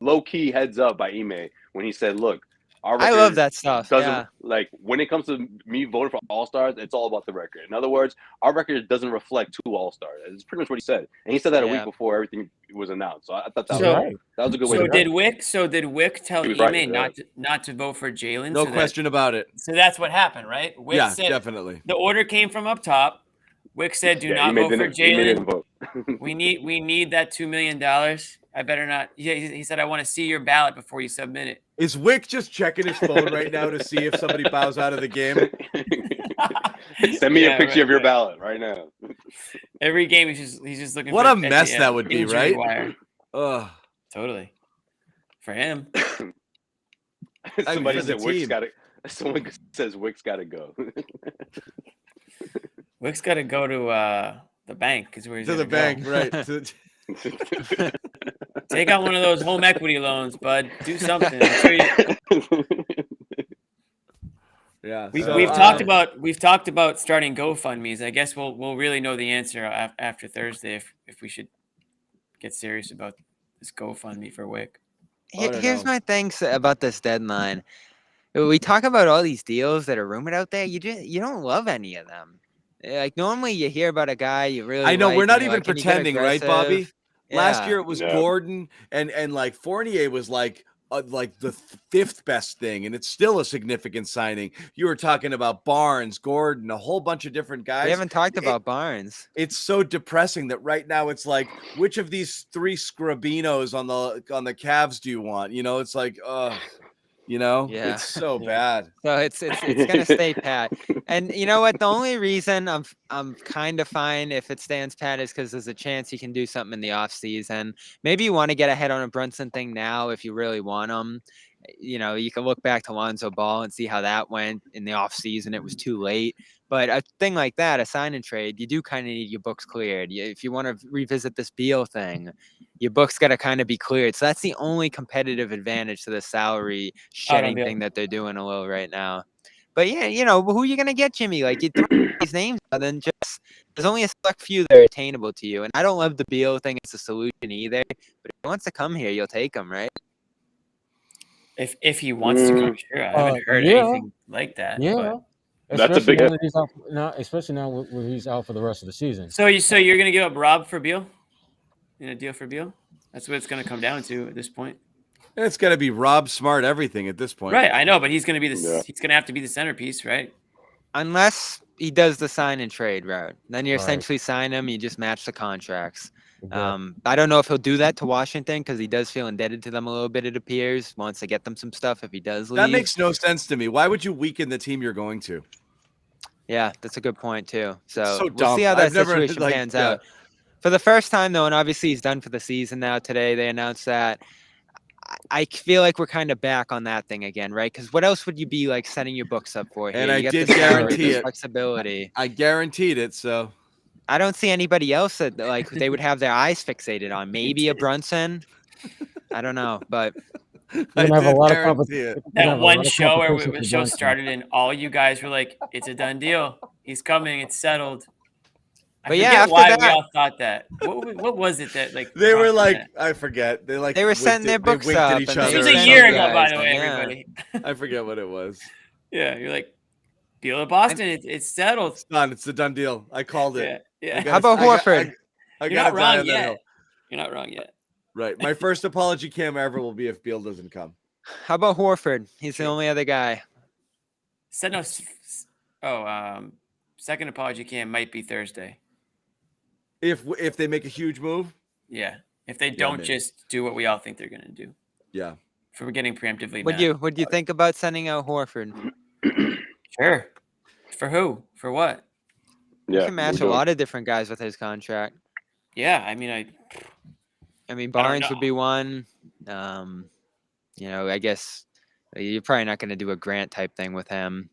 low key heads up by Ime when he said, look, I love that stuff. Yeah. Like when it comes to me voting for All-Stars, it's all about the record. In other words, our record doesn't reflect 2 All-Stars. It's pretty much what he said, and he said that a week before everything was announced. So I thought that was a good way. Did Wick tell Ime not to vote for Jaylen? No question about it. So that's what happened, right? Wick said, definitely. The order came from up top. Wick said, "Do not vote for Jaylen. We need that $2 million. I better not." He said, "I want to see your ballot before you submit it." Is Wick just checking his phone right now to see if somebody bows out of the game? Send me a picture of your ballot right now. Every game, he's just looking. What a mess that would be, right? Ugh, totally. For him. Somebody said Wick's got to. Someone says Wick's got to go. Wick's got to go to the bank. Is where he's to the bank, right? Take out one of those home equity loans, bud. Do something. Yeah, we've talked about starting GoFundMe's. I guess we'll really know the answer after Thursday if we should get serious about this GoFundMe for Wick. Here's my thing about this deadline. We talk about all these deals that are rumored out there. You don't love any of them. Like normally you hear about a guy you really. I know like, we're not even pretending, right, Bobby? Yeah. Last year it was Gordon and like Fournier was like the 5th best thing, and it's still a significant signing. You were talking about Barnes, Gordon, a whole bunch of different guys. We haven't talked about Barnes. It's so depressing that right now it's like, which of these 3 Scrabinos on the Cavs do you want? You know, it's like, it's so bad. So it's gonna stay pat. And you know what? The only reason I'm kind of fine if it stands pat is because there's a chance you can do something in the off season. Maybe you want to get ahead on a Brunson thing now if you really want him. You know, you can look back to Lonzo Ball and see how that went in the off season. It was too late. But a thing like that, a sign and trade, you do kind of need your books cleared. If you want to revisit this Beal thing, your books got to kind of be cleared. So that's the only competitive advantage to the salary shedding thing that they're doing a little right now. But yeah, you know, who are you going to get, Jimmy? Like, you throw these names out, then just there's only a select few that are attainable to you. And I don't love the Beal thing as a solution either. But if he wants to come here, you'll take him, right? If he wants to come, sure. I haven't heard anything like that. Yeah. But. That's a big especially now when he's out for the rest of the season. So you're going to give up Rob for Beal in a deal for Beal? That's what it's going to come down to at this point. It's got to be Rob Smart everything at this point, right? I know, but he's going to be he's going to have to be the centerpiece, right? Unless he does the sign and trade route, then you essentially sign him. You just match the contracts. I don't know if he'll do that to Washington because he does feel indebted to them a little bit. It appears wants to get them some stuff if he does leave. That makes no sense to me. Why would you weaken the team you're going to? Yeah, that's a good point too. So we'll see how that situation pans out. For the first time though, and obviously he's done for the season now. Today they announced that. I feel like we're kind of back on that thing again, right? Because what else would you be like setting your books up for here? And I did guarantee it. Flexibility. I guaranteed it. So I don't see anybody else that like they would have their eyes fixated on. Maybe a Brunson. I don't know, but. I have a lot of competition. That one show where the show started and all you guys were like, "It's a done deal. He's coming. It's settled." But yeah, why we all thought that. What was it that like they were like? I forget. They were setting their books up. At each other. It was a year ago, by the way, everybody. I forget what it was. Yeah, you're like, deal in Boston. It's settled. It's done. It's a done deal. I called it. Yeah. How about Horford? You're not wrong yet. You're not wrong yet. Right. My first apology cam ever will be if Beal doesn't come. How about Horford? He's the only other guy. Second apology cam might be Thursday. If they make a huge move? Yeah. If they don't just do what we all think they're going to do. Yeah. For getting preemptively mad. Would you think about sending out Horford? Sure. For who? For what? You can match a lot of different guys with his contract. Yeah, I mean, Barnes would be one. I guess you're probably not going to do a Grant type thing with him.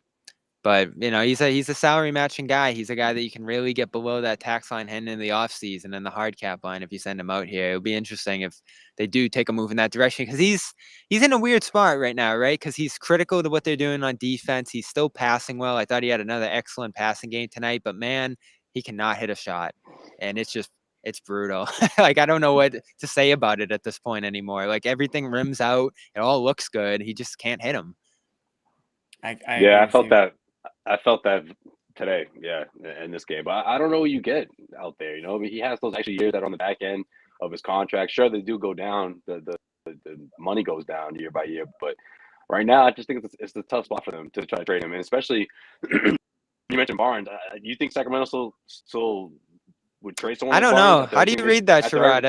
But, he's a salary matching guy. He's a guy that you can really get below that tax line heading in the offseason and the hard cap line if you send him out here. It'll be interesting if they do take a move in that direction because he's in a weird spot right now, right? Because he's critical to what they're doing on defense. He's still passing well. I thought he had another excellent passing game tonight, but man, he cannot hit a shot. And it's brutal. Like, I don't know what to say about it at this point anymore. Like, everything rims out. It all looks good. He just can't hit them. I felt that. I felt that today. Yeah, in this game, but I don't know what you get out there. You know, I mean, he has those extra years that are on the back end of his contract. Sure, they do go down. The money goes down year by year, but right now, I just think it's a tough spot for them to try to trade him, and especially you mentioned Barnes. Do you think Sacramento still would trade someone? I don't know. How do you read that, Sherrod?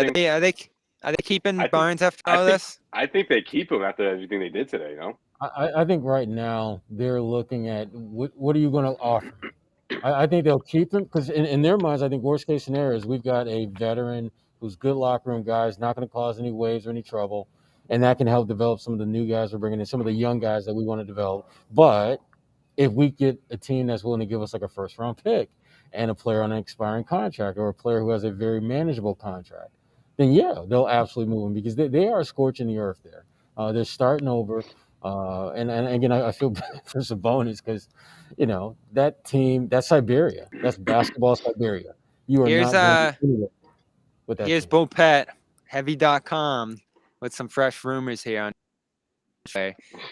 Are they keeping Barnes after all this? I think they keep him after everything they did today. You know. I think right now they're looking at what are you going to offer? I think they'll keep him because in their minds, I think worst case scenario is we've got a veteran who's good locker room guys, not going to cause any waves or any trouble, and that can help develop some of the new guys we're bringing in, some of the young guys that we want to develop. But if we get a team that's willing to give us like a first round pick and a player on an expiring contract or a player who has a very manageable contract, then yeah, they'll absolutely move him because they are scorching the earth there. They're starting over. And again, I feel bad for Sabonis because, you know, that team, that's Siberia. That's basketball Siberia. You are not going anywhere with that. Here's Bo Pet, heavy.com, with some fresh rumors here on.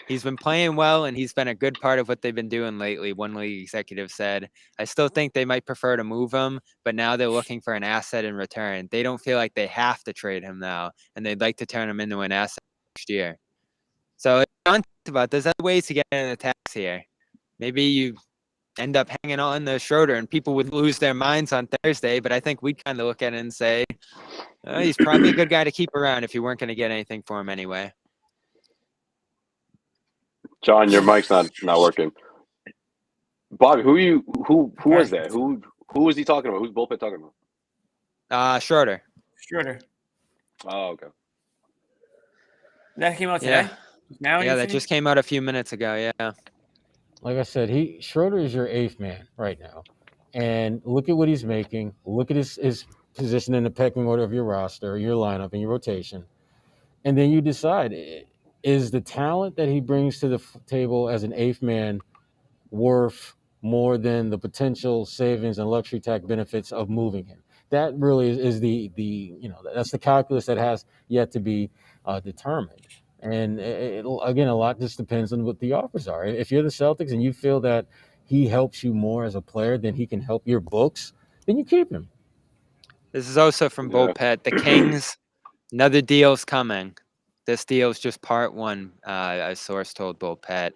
He's been playing well, and he's been a good part of what they've been doing lately. One league executive said, I still think they might prefer to move him, but now they're looking for an asset in return. They don't feel like they have to trade him now, and they'd like to turn him into an asset next year. So John talked about there's other ways to get an attack here. Maybe you end up hanging on the Schroeder, and people would lose their minds on Thursday, but I think we'd kind of look at it and say, he's probably a good guy to keep around if you weren't going to get anything for him anyway. John, your mic's not working. Bobby, who was that? Who was he talking about? Who's Bullpit talking about? Schroeder. Oh, okay. That came out today? Now that just came out a few minutes ago, yeah. Like I said, Schroeder is your eighth man right now. And look at what he's making. Look at his position in the pecking order of your roster, your lineup, and your rotation. And then you decide, is the talent that he brings to the table as an eighth man worth more than the potential savings and luxury tax benefits of moving him? That really is the that's the calculus that has yet to be determined. And again, a lot just depends on what the offers are. If you're the Celtics and you feel that he helps you more as a player than he can help your books, then you keep him. This is also from Bo Pet. The Kings, another deal's coming. This deal's just part one, a source told Bo Pet.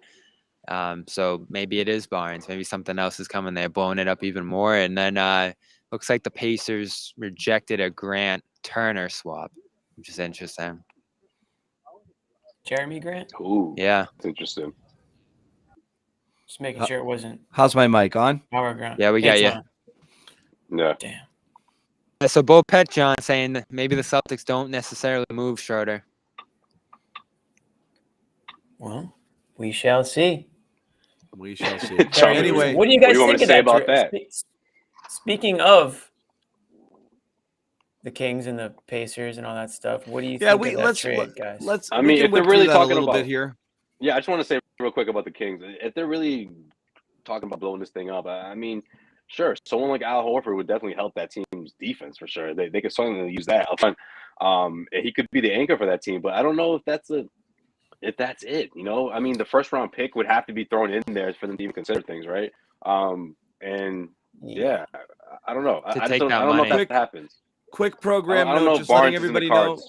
So maybe it is Barnes. Maybe something else is coming there, blowing it up even more. And then looks like the Pacers rejected a Grant Turner swap, which is interesting. Jeremy Grant? Ooh, yeah. That's interesting. Just making sure it wasn't. How's my mic on? Power Grant. Yeah, we got you. Yeah. Damn. So Bo Pet, John, saying that maybe the Celtics don't necessarily move Schroeder. Well, we shall see. We shall see. Anyway, what do you guys think of that? About that? Speaking of the Kings and the Pacers and all that stuff, what do you think of that trade, guys? I mean, if they're really talking about bit here, yeah, I just want to say real quick about the Kings. If they're really talking about blowing this thing up, I mean, sure, someone like Al Horford would definitely help that team's defense for sure. They could certainly use that up front. He could be the anchor for that team, but I don't know if that's it. You know, I mean, the first round pick would have to be thrown in there for them to even consider things, right? And yeah, I don't know. I don't know if that happens. Quick program I don't note, know just letting Barnes everybody know.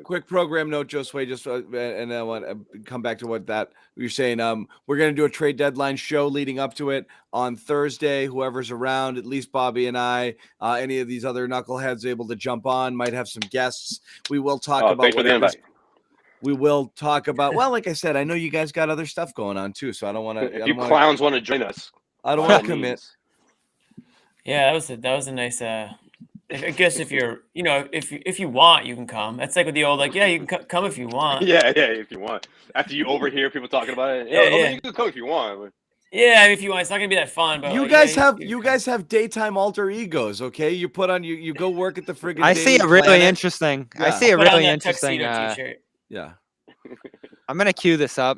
Quick program note, Josue, just and I want to come back to what you're saying. We're going to do a trade deadline show leading up to it on Thursday. Whoever's around, at least Bobby and I, any of these other knuckleheads able to jump on, might have some guests. We will talk about. Thanks for the invite. We will talk about. Well, like I said, I know you guys got other stuff going on too, so I don't want to. You clowns want to join us? I don't want to commit. Yeah, that was a nice. I guess if you're, if you want, you can come. That's like with the old, yeah, you can come if you want. Yeah, if you want. After you overhear people talking about it, you can come if you want. But... Yeah, if you want, it's not gonna be that fun. But you guys have daytime alter egos, okay? You put on you go work at the friggin'. I see it really interesting. Yeah. I see it really interesting. Yeah. I'm gonna cue this up,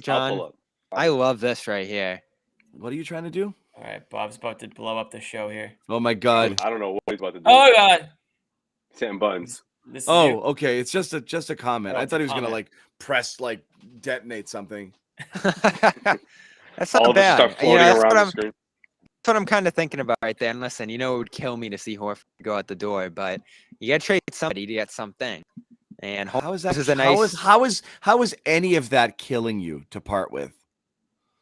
John. I love this right here. What are you trying to do? All right, Bob's about to blow up the show here. Oh my God! I don't know what he's about to do. Oh God! Hitting buttons. Okay. It's just a comment. I thought he was gonna press detonate something. That's All not of us bad. start floating That's around what the I'm. screen. That's what I'm kind of thinking about right there. And listen, it would kill me to see Horford go out the door, but you got to trade somebody to get something. And How is that? is a nice. How is any of that killing you to part with?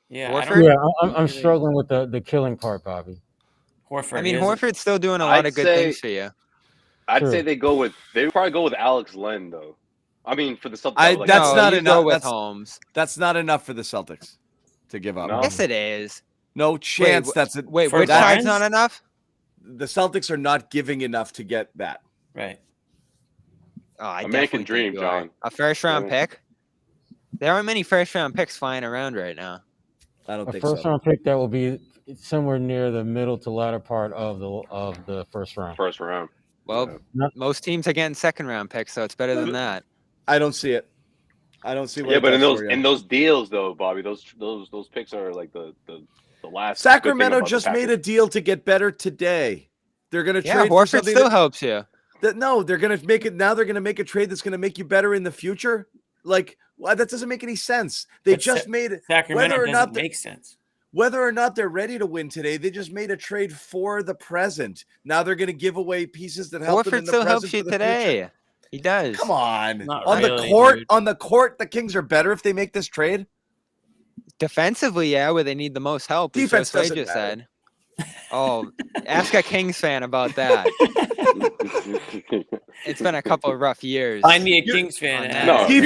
Yeah, Horford? I'm struggling with the killing part, Bobby. Horford. I mean, Horford's still doing a lot I'd of good say- things for you. I'd True. say they would probably go with Alex Len though. I mean, for the Celtics, That's No, not you enough. Go with Holmes. That's not enough for the Celtics to give up. No? Yes, it is. No chance. Wait, That's it. Wait, For which side's Barnes? not enough? The Celtics are not giving enough to get that. right. Oh, I American definitely dream, think you are. John. A first-round Yeah. pick? There aren't many first-round picks flying around right now. I don't A think first so. round pick that will be somewhere near the middle to latter part of the first round. First round. Well, Yeah. most teams are getting second-round picks, so it's better than that. I don't see it. I don't see what. Yeah, it but does for you. in those deals though, Bobby, those picks are like the last. Sacramento good thing about just the made a Packers. deal to get better today. They're going to Yeah, trade for Horford something still helps you. no, they're going to make it now. They're going to make a trade that's going to make you better in the future. Like, well, that doesn't make any sense. They But just made it. Sacramento whether or doesn't not make sense. Whether or not they're ready to win today, they just made a trade for the present. Now they're going to give away pieces that help them in Horford the still present helps you for the today. future. He does. Come on. Not On the really, court, dude. on the court, the Kings are better if they make this trade. Defensively, yeah, where they need the most help. as Defense Josue doesn't just matter. said. Oh, ask a Kings fan about that. It's been a couple of rough years. Find me a You- Kings fan. on to that. No, ask. you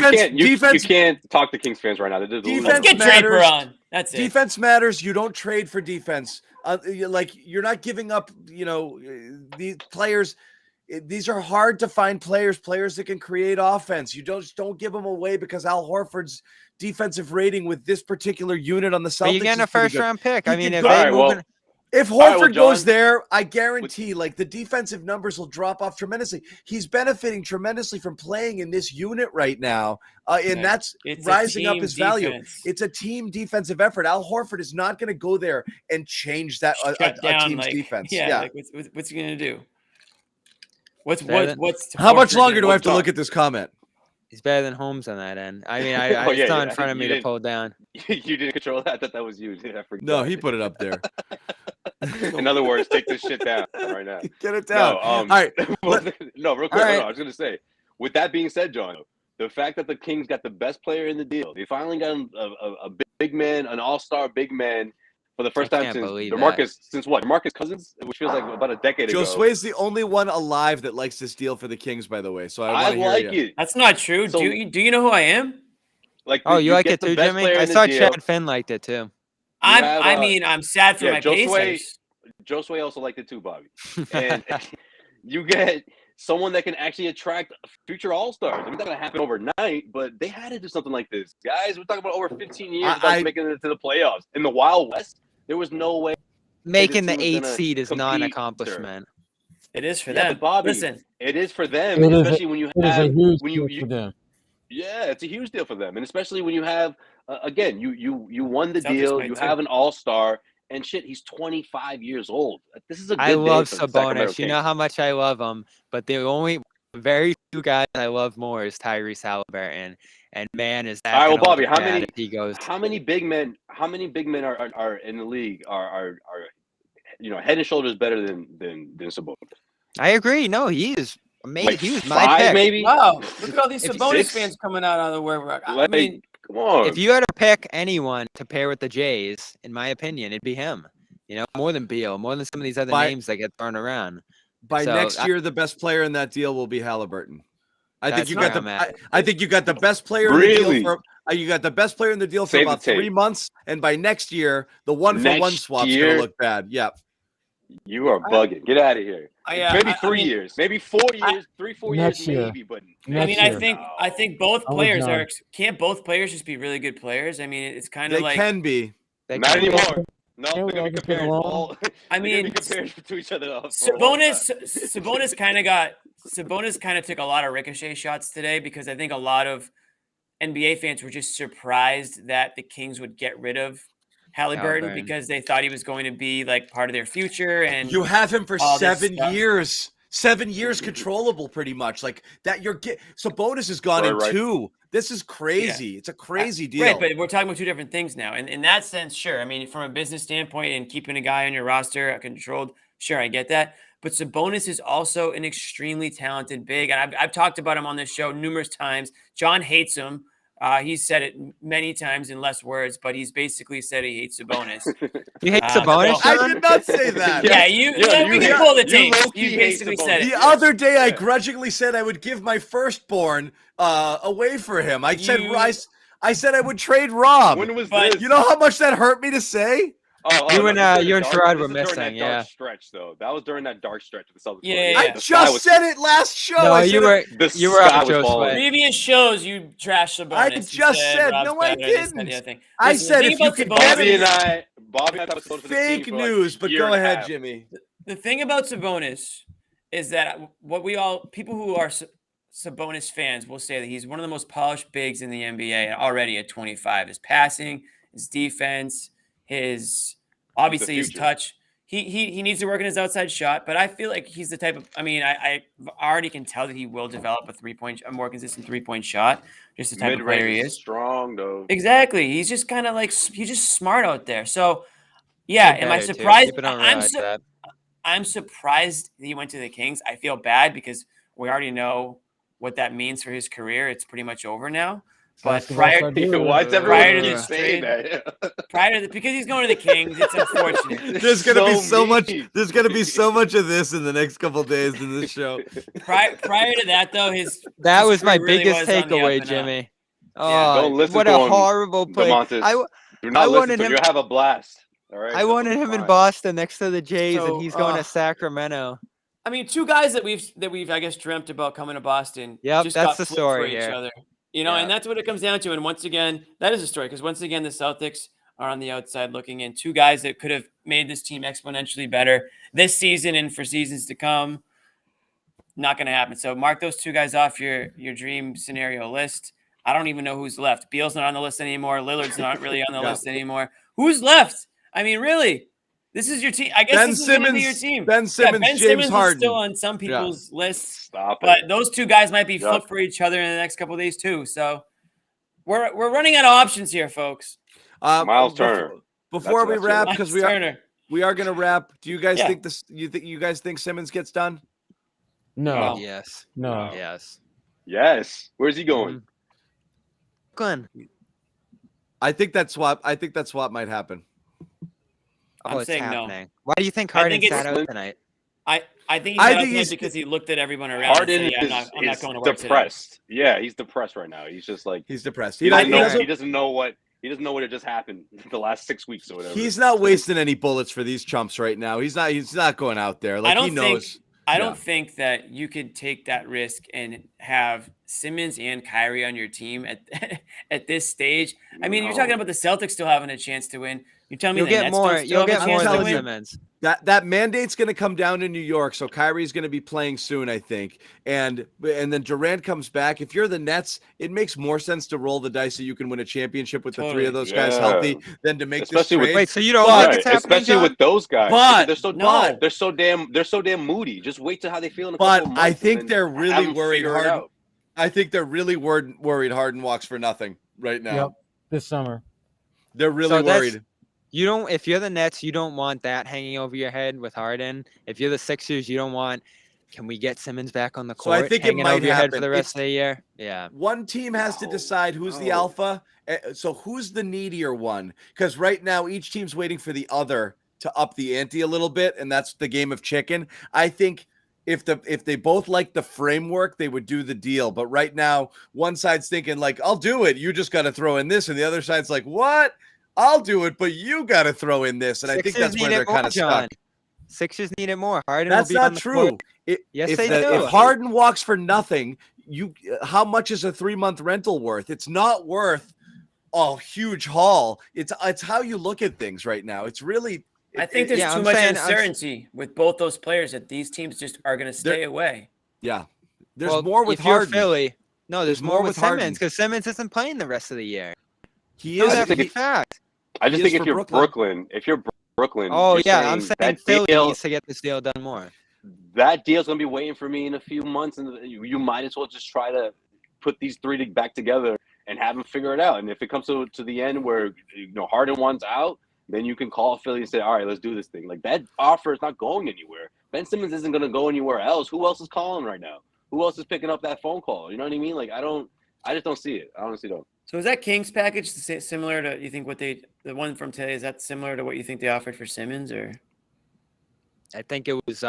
Defense- can't talk to Kings fans right now. They're just losing. Let's Defense get Draper matters. on. That's it. Defense matters. You don't trade for defense. Like you're not giving up. These players. These are hard to find players that can create offense. You don't give them away because Al Horford's defensive rating with this particular unit on the Celtics. But you're getting a is pretty good. first-round pick. He I mean, can if go- they All right, well, moving, If All right, Horford well, goes John- there, I guarantee like the defensive numbers will drop off tremendously. He's benefiting tremendously from playing in this unit right now, and Yeah, that's it's a rising up team his value. defense. It's a team defensive effort. Al Horford is not going to go there and change that a Shut down, team's like, defense. Yeah, Yeah. like, what's he gonna do? What's Better than- How much Horford longer do I gonna have to look at this comment? he's better than Holmes on that end. I mean, Oh, it's yeah, not in yeah. front of me You to didn't- pull down. You didn't control that. I thought that was you. I forgot. No, he put it up there. In other words, take this shit down right now. Get it down. No, All right. no, real quick. All right. No, I was gonna say, with that being said, John, the fact that the Kings got the best player in the deal, they finally got a big man, an all-star big man for the first I time can't since believe DeMarcus. Since what? DeMarcus Cousins, which feels like about a decade ago. Josue's the only one alive that likes this deal for the Kings, by the way. So I I want to hear like you. it. That's not true. So- do you know who I am? Like, Oh, you like get it the too, best Jimmy? player I in the saw deal. Chad Finn liked it too. have, I'm sad for yeah, my Josue- Pacers. Josue also liked it too, Bobby. And you get someone that can actually attract future all-stars. I mean, that's not going to happen overnight, but they had to do something like this. Guys, we're talking about over 15 years without making it to the playoffs. In the Wild West, there was no way. Making the team was 8th gonna seed is not an compete, accomplishment. It is for Yeah, them. but Bobby, Listen, it is for them, It is a- especially when you It is have a huge when deal you for them. yeah, it's a huge deal for them, and especially when you have again, you won the Celtics deal, might you too. have an all-star, and shit, he's 25 years old. This is a good I day love for the Sacramento Sabonis. You know Kings. how much I love him, but the only very few guys I love more is Tyrese Halliburton. And man, is that All right, well, gonna Bobby, look how bad many- if he goes? How many big men are in the league are head and shoulders better than Sabonis? I agree. No, he is amazing. Like He was my 5 pick. maybe. wow, look at all these If Sabonis 6? fans coming out of the where. I Like, mean, come on. If you had to pick anyone to pair with the Jays, in my opinion, it'd be him. You know, more than Beal, more than some of these other By- names that get thrown around. By So, next year, the best player in that deal will be Halliburton. I think That's you where got I'm at. I think you got the best player in the Really? deal for you got the best player in the deal for Save the about 3 tape. months, and by next year, the one for one Next swap's year? gonna look bad. Yeah. You are bugging. Get out of here. Maybe 3 mean, years, maybe 4 years, 3-4 Next years, year. maybe. But I Next mean, year. I think both I'm with players John. can't both players just be really good players? I mean, it's kind They of like can be. They not can- anymore. No, Yeah, they're we gonna all be just get compared. along. All, I they're gonna be mean, compared to each other. For a long time. Sabonis kind of took a lot of ricochet shots today because I think a lot of NBA fans were just surprised that the Kings would get rid of Halliburton because they thought he was going to be like part of their future. And You have him for all this 7 stuff. years. 7 years controllable, pretty much like that. Sabonis has gone in Right. 2. This is crazy. It's a crazy deal. Right, but we're talking about two different things now. And in that sense, sure. I mean, from a business standpoint and keeping a guy on your roster controlled, sure, I get that. But Sabonis is also an extremely talented big. And I've talked about him on this show numerous times. John hates him. He's said it many times in less words, but he's basically said he hates Sabonis. You hate Sabonis, I John? did not say that. Yeah, we can pull the tapes. You basically said it. The other day, I grudgingly said I would give my firstborn away for him. I said I would trade Rob. When was this? You know how much that hurt me to say? You and Sherrod were missing, dark stretch, though. That was during that dark stretch of the Celtics. Yeah. I just said it last show. No, you were out, Josue. Previous shows, you trashed Sabonis. I just said, no, I didn't. I said if you could get Bobby and I fake news, but go ahead, Jimmy. The thing about Sabonis is that people who are Sabonis fans will say that he's one of the most polished bigs in the NBA already at 25. His passing, his defense, his touch. He needs to work on his outside shot, but I feel like he's the type of. I mean, I already can tell that he will develop a more consistent 3-point shot. Just the type of player he is. Strong though. Exactly. He's just kind of like he's just smart out there. So, yeah. Am I surprised? I'm surprised that he went to the Kings. I feel bad because we already know what that means for his career. It's pretty much over now. But prior to this trade, because he's going to the Kings, it's unfortunate. There's gonna be so much. There's gonna be so much of this in the next couple of days in this show. Prior to that, though, that was my biggest takeaway, Jimmy. Oh, don't listen what to a him, horrible play! Do not listen to him. You have a blast. All right. I wanted him in Boston next to the Jays, and he's going to Sacramento. I mean, two guys that we've I guess dreamt about coming to Boston. Yep, just that's got the flipped story for each here. other. And that's what it comes down to. And once again, that is a story because once again, the Celtics are on the outside looking in. Two guys that could have made this team exponentially better this season and for seasons to come. Not going to happen. So mark those two guys off your dream scenario list. I don't even know who's left. Beal's not on the list anymore. Lillard's not really on the list anymore. Who's left? I mean, really, this is your team. I guess this is going to be your team. Ben Simmons, Ben James Simmons Harden. is still on some people's lists. Stop but it. Those two guys might be flipped for each other in the next couple of days too. So we're running out of options here, folks. Miles Turner. Before we wrap, because we are going to wrap. Do you guys think this? You guys think Simmons gets done? No. Yes. No. Yes. Yes. Where's he going? Glenn. I think that swap might happen. I'm it's saying happening. no. Why do you think Harden sat out tonight? I think he's because he looked at everyone around. Harden and said, I'm not going to work depressed. Today. Yeah, he's depressed right now. He's just like he's depressed. He doesn't know what had just happened the last 6 weeks or whatever. He's not wasting any bullets for these chumps right now. He's not going out there. Like he knows. I don't think that you could take that risk and have Simmons and Kyrie on your team at this stage. I mean, you're talking about the Celtics still having a chance to win. You're telling me you'll get more than Simmons. That mandate's going to come down in New York, so Kyrie's going to be playing soon, I think. And then Durant comes back. If you're the Nets, it makes more sense to roll the dice so you can win a championship with the three of those guys healthy than to make this trade. Wait, so you don't think it's happening, especially John? with those guys. But they're so damn moody. Just wait till how they feel in a couple months. But I think they're really worried Harden. I think they're really worried Harden walks for nothing right now. Yep, this summer. They're really worried. If you're the Nets, you don't want that hanging over your head with Harden. If you're the Sixers, you don't want, can we get Simmons back on the court? So I think hanging it might over your happen head for the rest of the year. Yeah. One team has to decide who's the alpha. So who's the needier one? Because right now each team's waiting for the other to up the ante a little bit, and that's the game of chicken. I think if they both like the framework, they would do the deal. But right now, one side's thinking like, I'll do it. You just got to throw in this. And the other side's like, what? I'll do it, but you got to throw in this. And I think that's where they're kind of stuck. Sixers need it more. Harden that's will be not on the true. court. Yes, they do. If Harden walks for nothing, how much is a 3-month rental worth? It's not worth a huge haul. It's how you look at things right now. It's really. I think there's too much uncertainty with both those players that these teams just are going to stay away. Yeah. There's more with if you're Harden. Philly. No, there's more with Harden. Simmons because Simmons isn't playing the rest of the year. He is. That's a fact. I just think if you're Brooklyn, oh yeah, I'm saying Philly needs to get this deal done more. That deal's gonna be waiting for me in a few months, and you might as well just try to put these three back together and have them figure it out. And if it comes to the end where Harden wants out, then you can call Philly and say, all right, let's do this thing. Like, that offer is not going anywhere. Ben Simmons isn't going to go anywhere else. Who else is calling right now? Who else is picking up that phone call? You know what I mean? Like, I just don't see it. I honestly don't. So is that Kings package similar to, you think, the one from today, is that similar to what you think they offered for Simmons, or? I think it was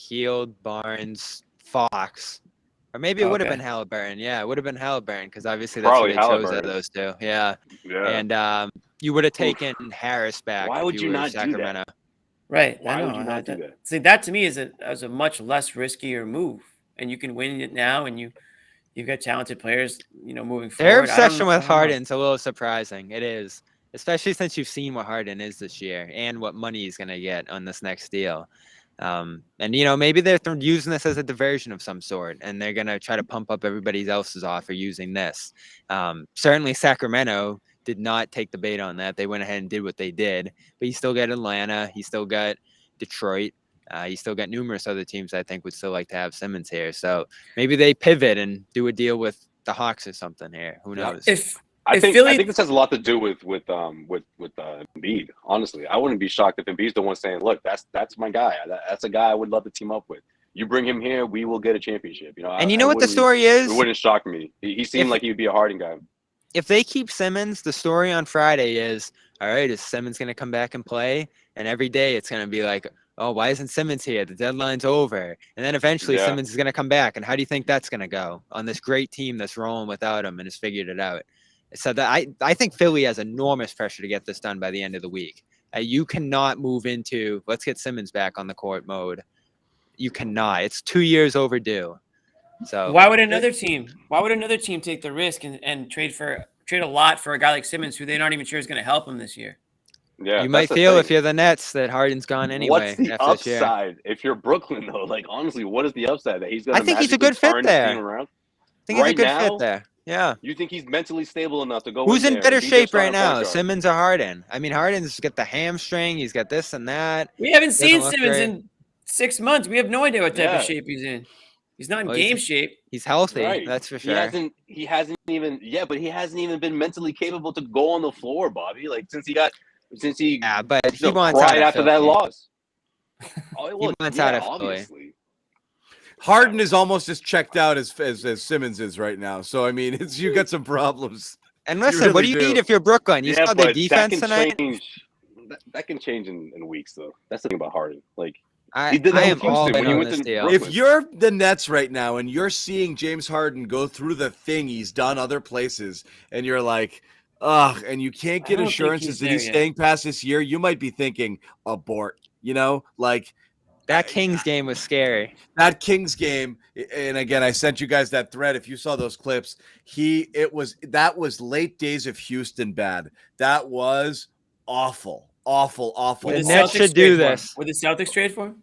Hield, Barnes, Fox. Or maybe it would have been Halliburton. Yeah, it would have been Halliburton because obviously that's Probably what they chose out of those two. Yeah. And you would have taken Harris back. Why would you not Sacramento. do that? Right. Why I know. would you not do that? See, that to me is a much less riskier move, and you can win it now, and you've got talented players, moving forward. Their obsession with Harden's a little surprising. It is, especially since you've seen what Harden is this year and what money he's going to get on this next deal. And maybe they're using this as a diversion of some sort, and they're going to try to pump up everybody else's offer using this. Certainly Sacramento did not take the bait on that. They went ahead and did what they did, but you still got Atlanta, you still got Detroit, you still got numerous other teams I think would still like to have Simmons here. So maybe they pivot and do a deal with the Hawks or something here. Who knows? I think this has a lot to do with Embiid. Honestly, I wouldn't be shocked if Embiid's the one saying, "Look, that's my guy. That's a guy I would love to team up with. You bring him here, we will get a championship." And you know what the story is? It wouldn't shock me. He seemed like he would be a Harden guy. If they keep Simmons, the story on Friday is, all right, is Simmons going to come back and play? And every day it's going to be like, oh, why isn't Simmons here? The deadline's over. And then eventually Simmons is going to come back. And how do you think that's going to go on this great team that's rolling without him and has figured it out? So that I think Philly has enormous pressure to get this done by the end of the week. You cannot move into let's get Simmons back on the court mode. You cannot. It's 2 years overdue. So why would another team take the risk and trade a lot for a guy like Simmons who they're not even sure is going to help him this year? Yeah, you might feel if you're the Nets that Harden's gone anyway. What's the upside if you're Brooklyn though? Like honestly, what is the upside that he's going to? I think he's a good fit there. I think he's a good fit there. Yeah. You think he's mentally stable enough to go? Who's in better shape right now, Simmons or Harden? I mean, Harden's got the hamstring. He's got this and that. We haven't seen Simmons in 6 months. We have no idea what type of shape he's in. He's not in game shape. He's healthy. Right. That's for sure. He hasn't even been mentally capable to go on the floor, Bobby. Like since he but he wants cried out after that loss. He wants out of obviously. Harden is almost as checked out as Simmons is right now. So I mean, you got some problems. And listen, what do you need if you're Brooklyn? You saw the defense tonight. That can change in weeks, though. That's the thing about Harden. Like he did that with Houston when he went to Brooklyn. If you're the Nets right now and you're seeing James Harden go through the thing he's done other places, and you're like, ugh, and you can't get assurances that he's staying past this year, you might be thinking abort. Like. That Kings game was scary. That Kings game, and again, I sent you guys that thread. If you saw those clips, that was late days of Houston bad. That was awful. The Nets should do this. Would the Celtics trade for him?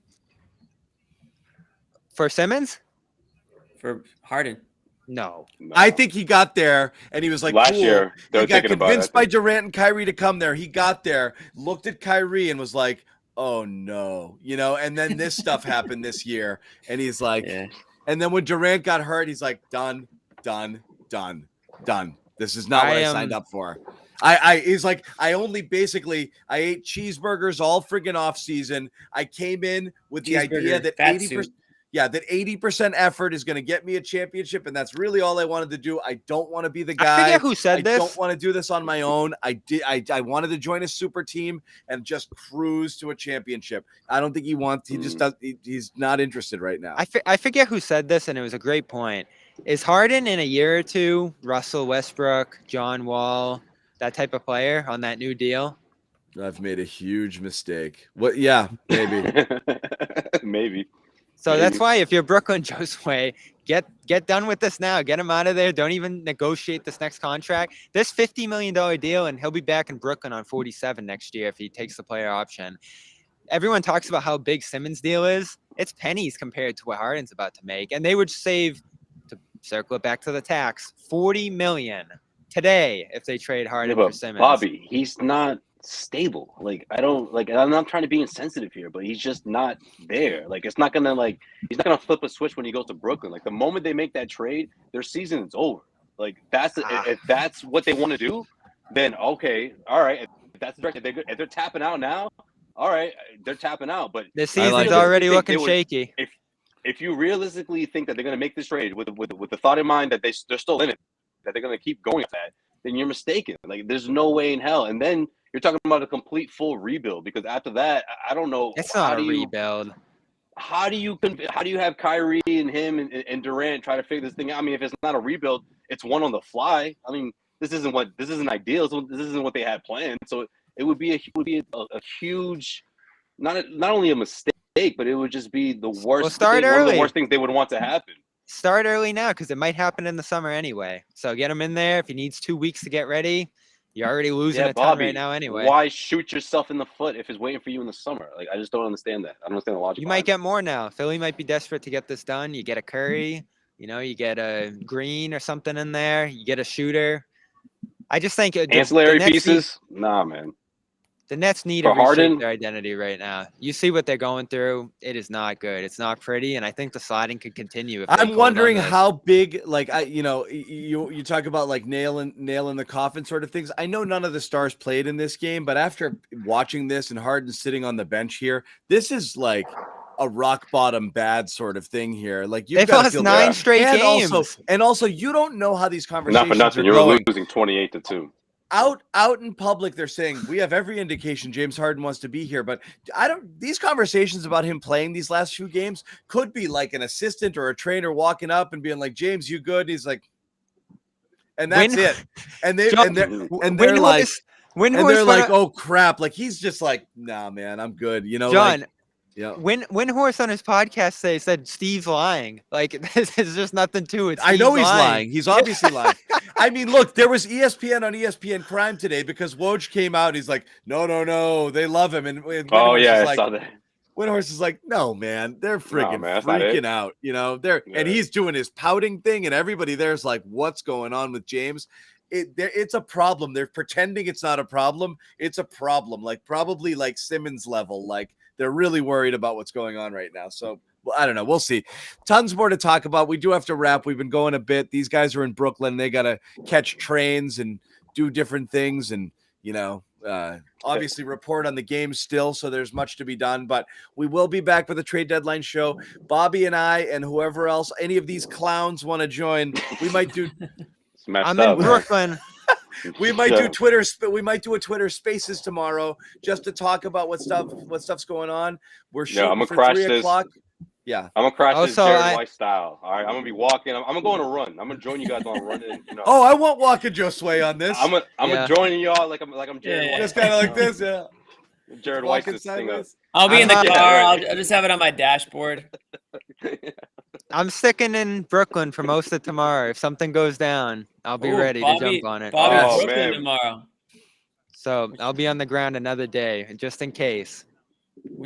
For Simmons? For Harden? No. I think he got there, and he was like, last cool. year, he got convinced by Durant and Kyrie to come there. He got there, looked at Kyrie, and was like, oh no, and then this stuff happened this year, and he's like, and then when Durant got hurt, he's like, done. This is not what I signed up for. He's like, I ate cheeseburgers all friggin' off season. I came in with the idea that 80% effort is going to get me a championship, and that's really all I wanted to do. I don't want to be the guy. I forget who said this. I don't want to do this on my own. I wanted to join a super team and just cruise to a championship. I don't think he wants. He just does. He's not interested right now. I forget who said this, and it was a great point. Is Harden in a year or two Russell Westbrook, John Wall, that type of player on that new deal? I've made a huge mistake. What? Yeah, maybe. Maybe. So that's why if you're Brooklyn, Josue, get done with this now. Get him out of there. Don't even negotiate this next contract. This $50 million deal, and he'll be back in Brooklyn on 47 next year if he takes the player option. Everyone talks about how big Simmons' deal is. It's pennies compared to what Harden's about to make. And they would save, to circle it back to the tax, $40 million today if they trade Harden for Simmons. Bobby, he's not stable. I'm not trying to be insensitive here, but he's just not there. It's not gonna he's not gonna flip a switch when he goes to Brooklyn. The moment they make that trade, their season is over. Like if that's what they want to do, then okay, all right. If that's the direction, if they're tapping out now, all right, they're tapping out. But the season's already looking shaky. If you realistically think that they're going to make this trade with the thought in mind that they're still in it, that they're going to keep going with that, then you're mistaken. Like there's no way in hell. And then you're talking about a complete full rebuild, because after that, I don't know. It's not a rebuild. How do you have Kyrie and him and Durant try to figure this thing out? I mean, if it's not a rebuild, it's one on the fly. I mean, this isn't ideal. So this isn't what they had planned. So it would be a huge, not only a mistake, but it would just be the worst. Well, start early. One of the worst things they would want to happen. Start early now, because it might happen in the summer anyway. So get him in there. If he needs 2 weeks to get ready, you're already losing a ton right now anyway. Why shoot yourself in the foot if it's waiting for you in the summer? Like, I just don't understand that. I don't understand the logic. You might get more now. Philly might be desperate to get this done. You get a Curry, you get a Green or something in there. You get a shooter. I just think ancillary pieces. Nah, man. The Nets need to reshape their identity right now. You see what they're going through. It is not good. It's not pretty, and I think the sliding could continue. I'm wondering how big, like you talk about like nail in the coffin sort of things. I know none of the stars played in this game, but after watching this and Harden sitting on the bench here, this is like a rock bottom bad sort of thing here. Like you've got to feel 9 straight games, also you don't know how these conversations. Not for nothing, you're losing 28-2. Out in public, they're saying we have every indication James Harden wants to be here, but these conversations about him playing these last few games could be like an assistant or a trainer walking up and being like, James, you good? And he's like, and that's it. And they're like, oh crap. Like he's just like, nah, man, I'm good. John, yeah. When Horse on his podcast said Steve's lying. Like there's just nothing to it. I know he's lying. He's obviously lying. I mean, look, there was ESPN on ESPN Crime today because Woj came out. And he's like, no, they love him. And I saw that. Windhorse is like, no, man, they're freaking out. And he's doing his pouting thing, and everybody there's like, what's going on with James? It's a problem. They're pretending it's not a problem. It's a problem, like probably like Simmons level. Like they're really worried about what's going on right now. So well, I don't know. We'll see. Tons more to talk about. We do have to wrap. We've been going a bit. These guys are in Brooklyn. They got to catch trains and do different things. And, obviously report on the game still. So there's much to be done, but we will be back with a trade deadline show. Bobby and I, and whoever else, any of these clowns want to join, we might do. I'm in Brooklyn. We might do Twitter. We might do a Twitter Spaces tomorrow just to talk about what stuff's going on. We're shooting for 3 o'clock. Yeah, I'm gonna crash this Jared White style. All right, I'm gonna be walking. I'm gonna go on a run. I'm gonna join you guys on a run. Oh, I won't walk a Josue on this. I'm gonna join y'all like I'm Jared White. Just kind of like this, yeah. Jared White this thing up. I'll be in the car. I'll just have it on my dashboard. I'm sticking in Brooklyn for most of tomorrow. If something goes down, I'll be ready to jump on it. Bobby's Brooklyn tomorrow. So I'll be on the ground another day, just in case.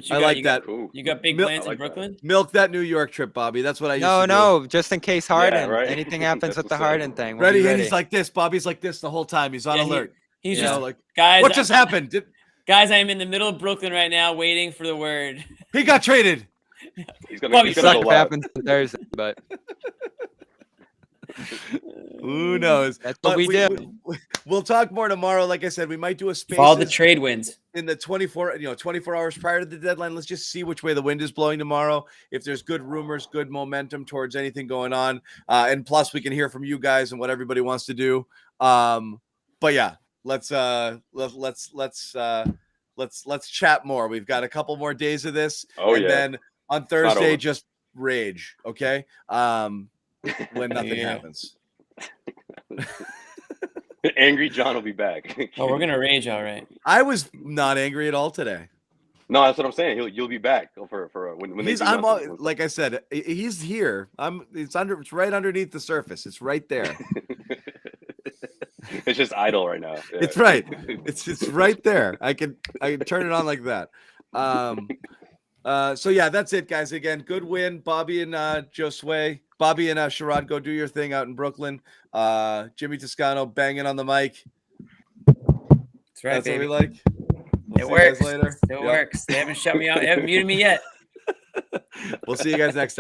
I like that. Cool. You got big plans in Brooklyn? Milk that New York trip, Bobby. That's what I used to do. No, just in case Harden. Yeah, anything happens with the Harden thing. Ready? And he's like this. Bobby's like this the whole time. He's on alert. He's just like, guys. What just happened? Guys, I am in the middle of Brooklyn right now, waiting for the word. He got traded. He's gonna go happen Thursday, but who knows? That's what we do. We'll talk more tomorrow. Like I said, we might do a space. All the trade wins in the 24 hours prior to the deadline. Let's just see which way the wind is blowing tomorrow. If there's good rumors, good momentum towards anything going on, and plus we can hear from you guys and what everybody wants to do. But yeah, let's chat more. We've got a couple more days of this. Then on Thursday, just rage. Okay. When nothing happens. Angry John will be back. Oh, we're gonna rage, all right. I was not angry at all today. No, that's what I'm saying. You'll be back for when he's. Like I said, he's here. It's right underneath the surface. It's right there. It's just idle right now. Yeah. It's right. It's right there. I can turn it on like that. So yeah, that's it, guys. Again, good win, Bobby and Josue. Bobby and Sherrod, go do your thing out in Brooklyn. Jimmy Toscano banging on the mic. That's right. That's what we like. It works. It works. They haven't shut me out. They haven't muted me yet. We'll see you guys next time.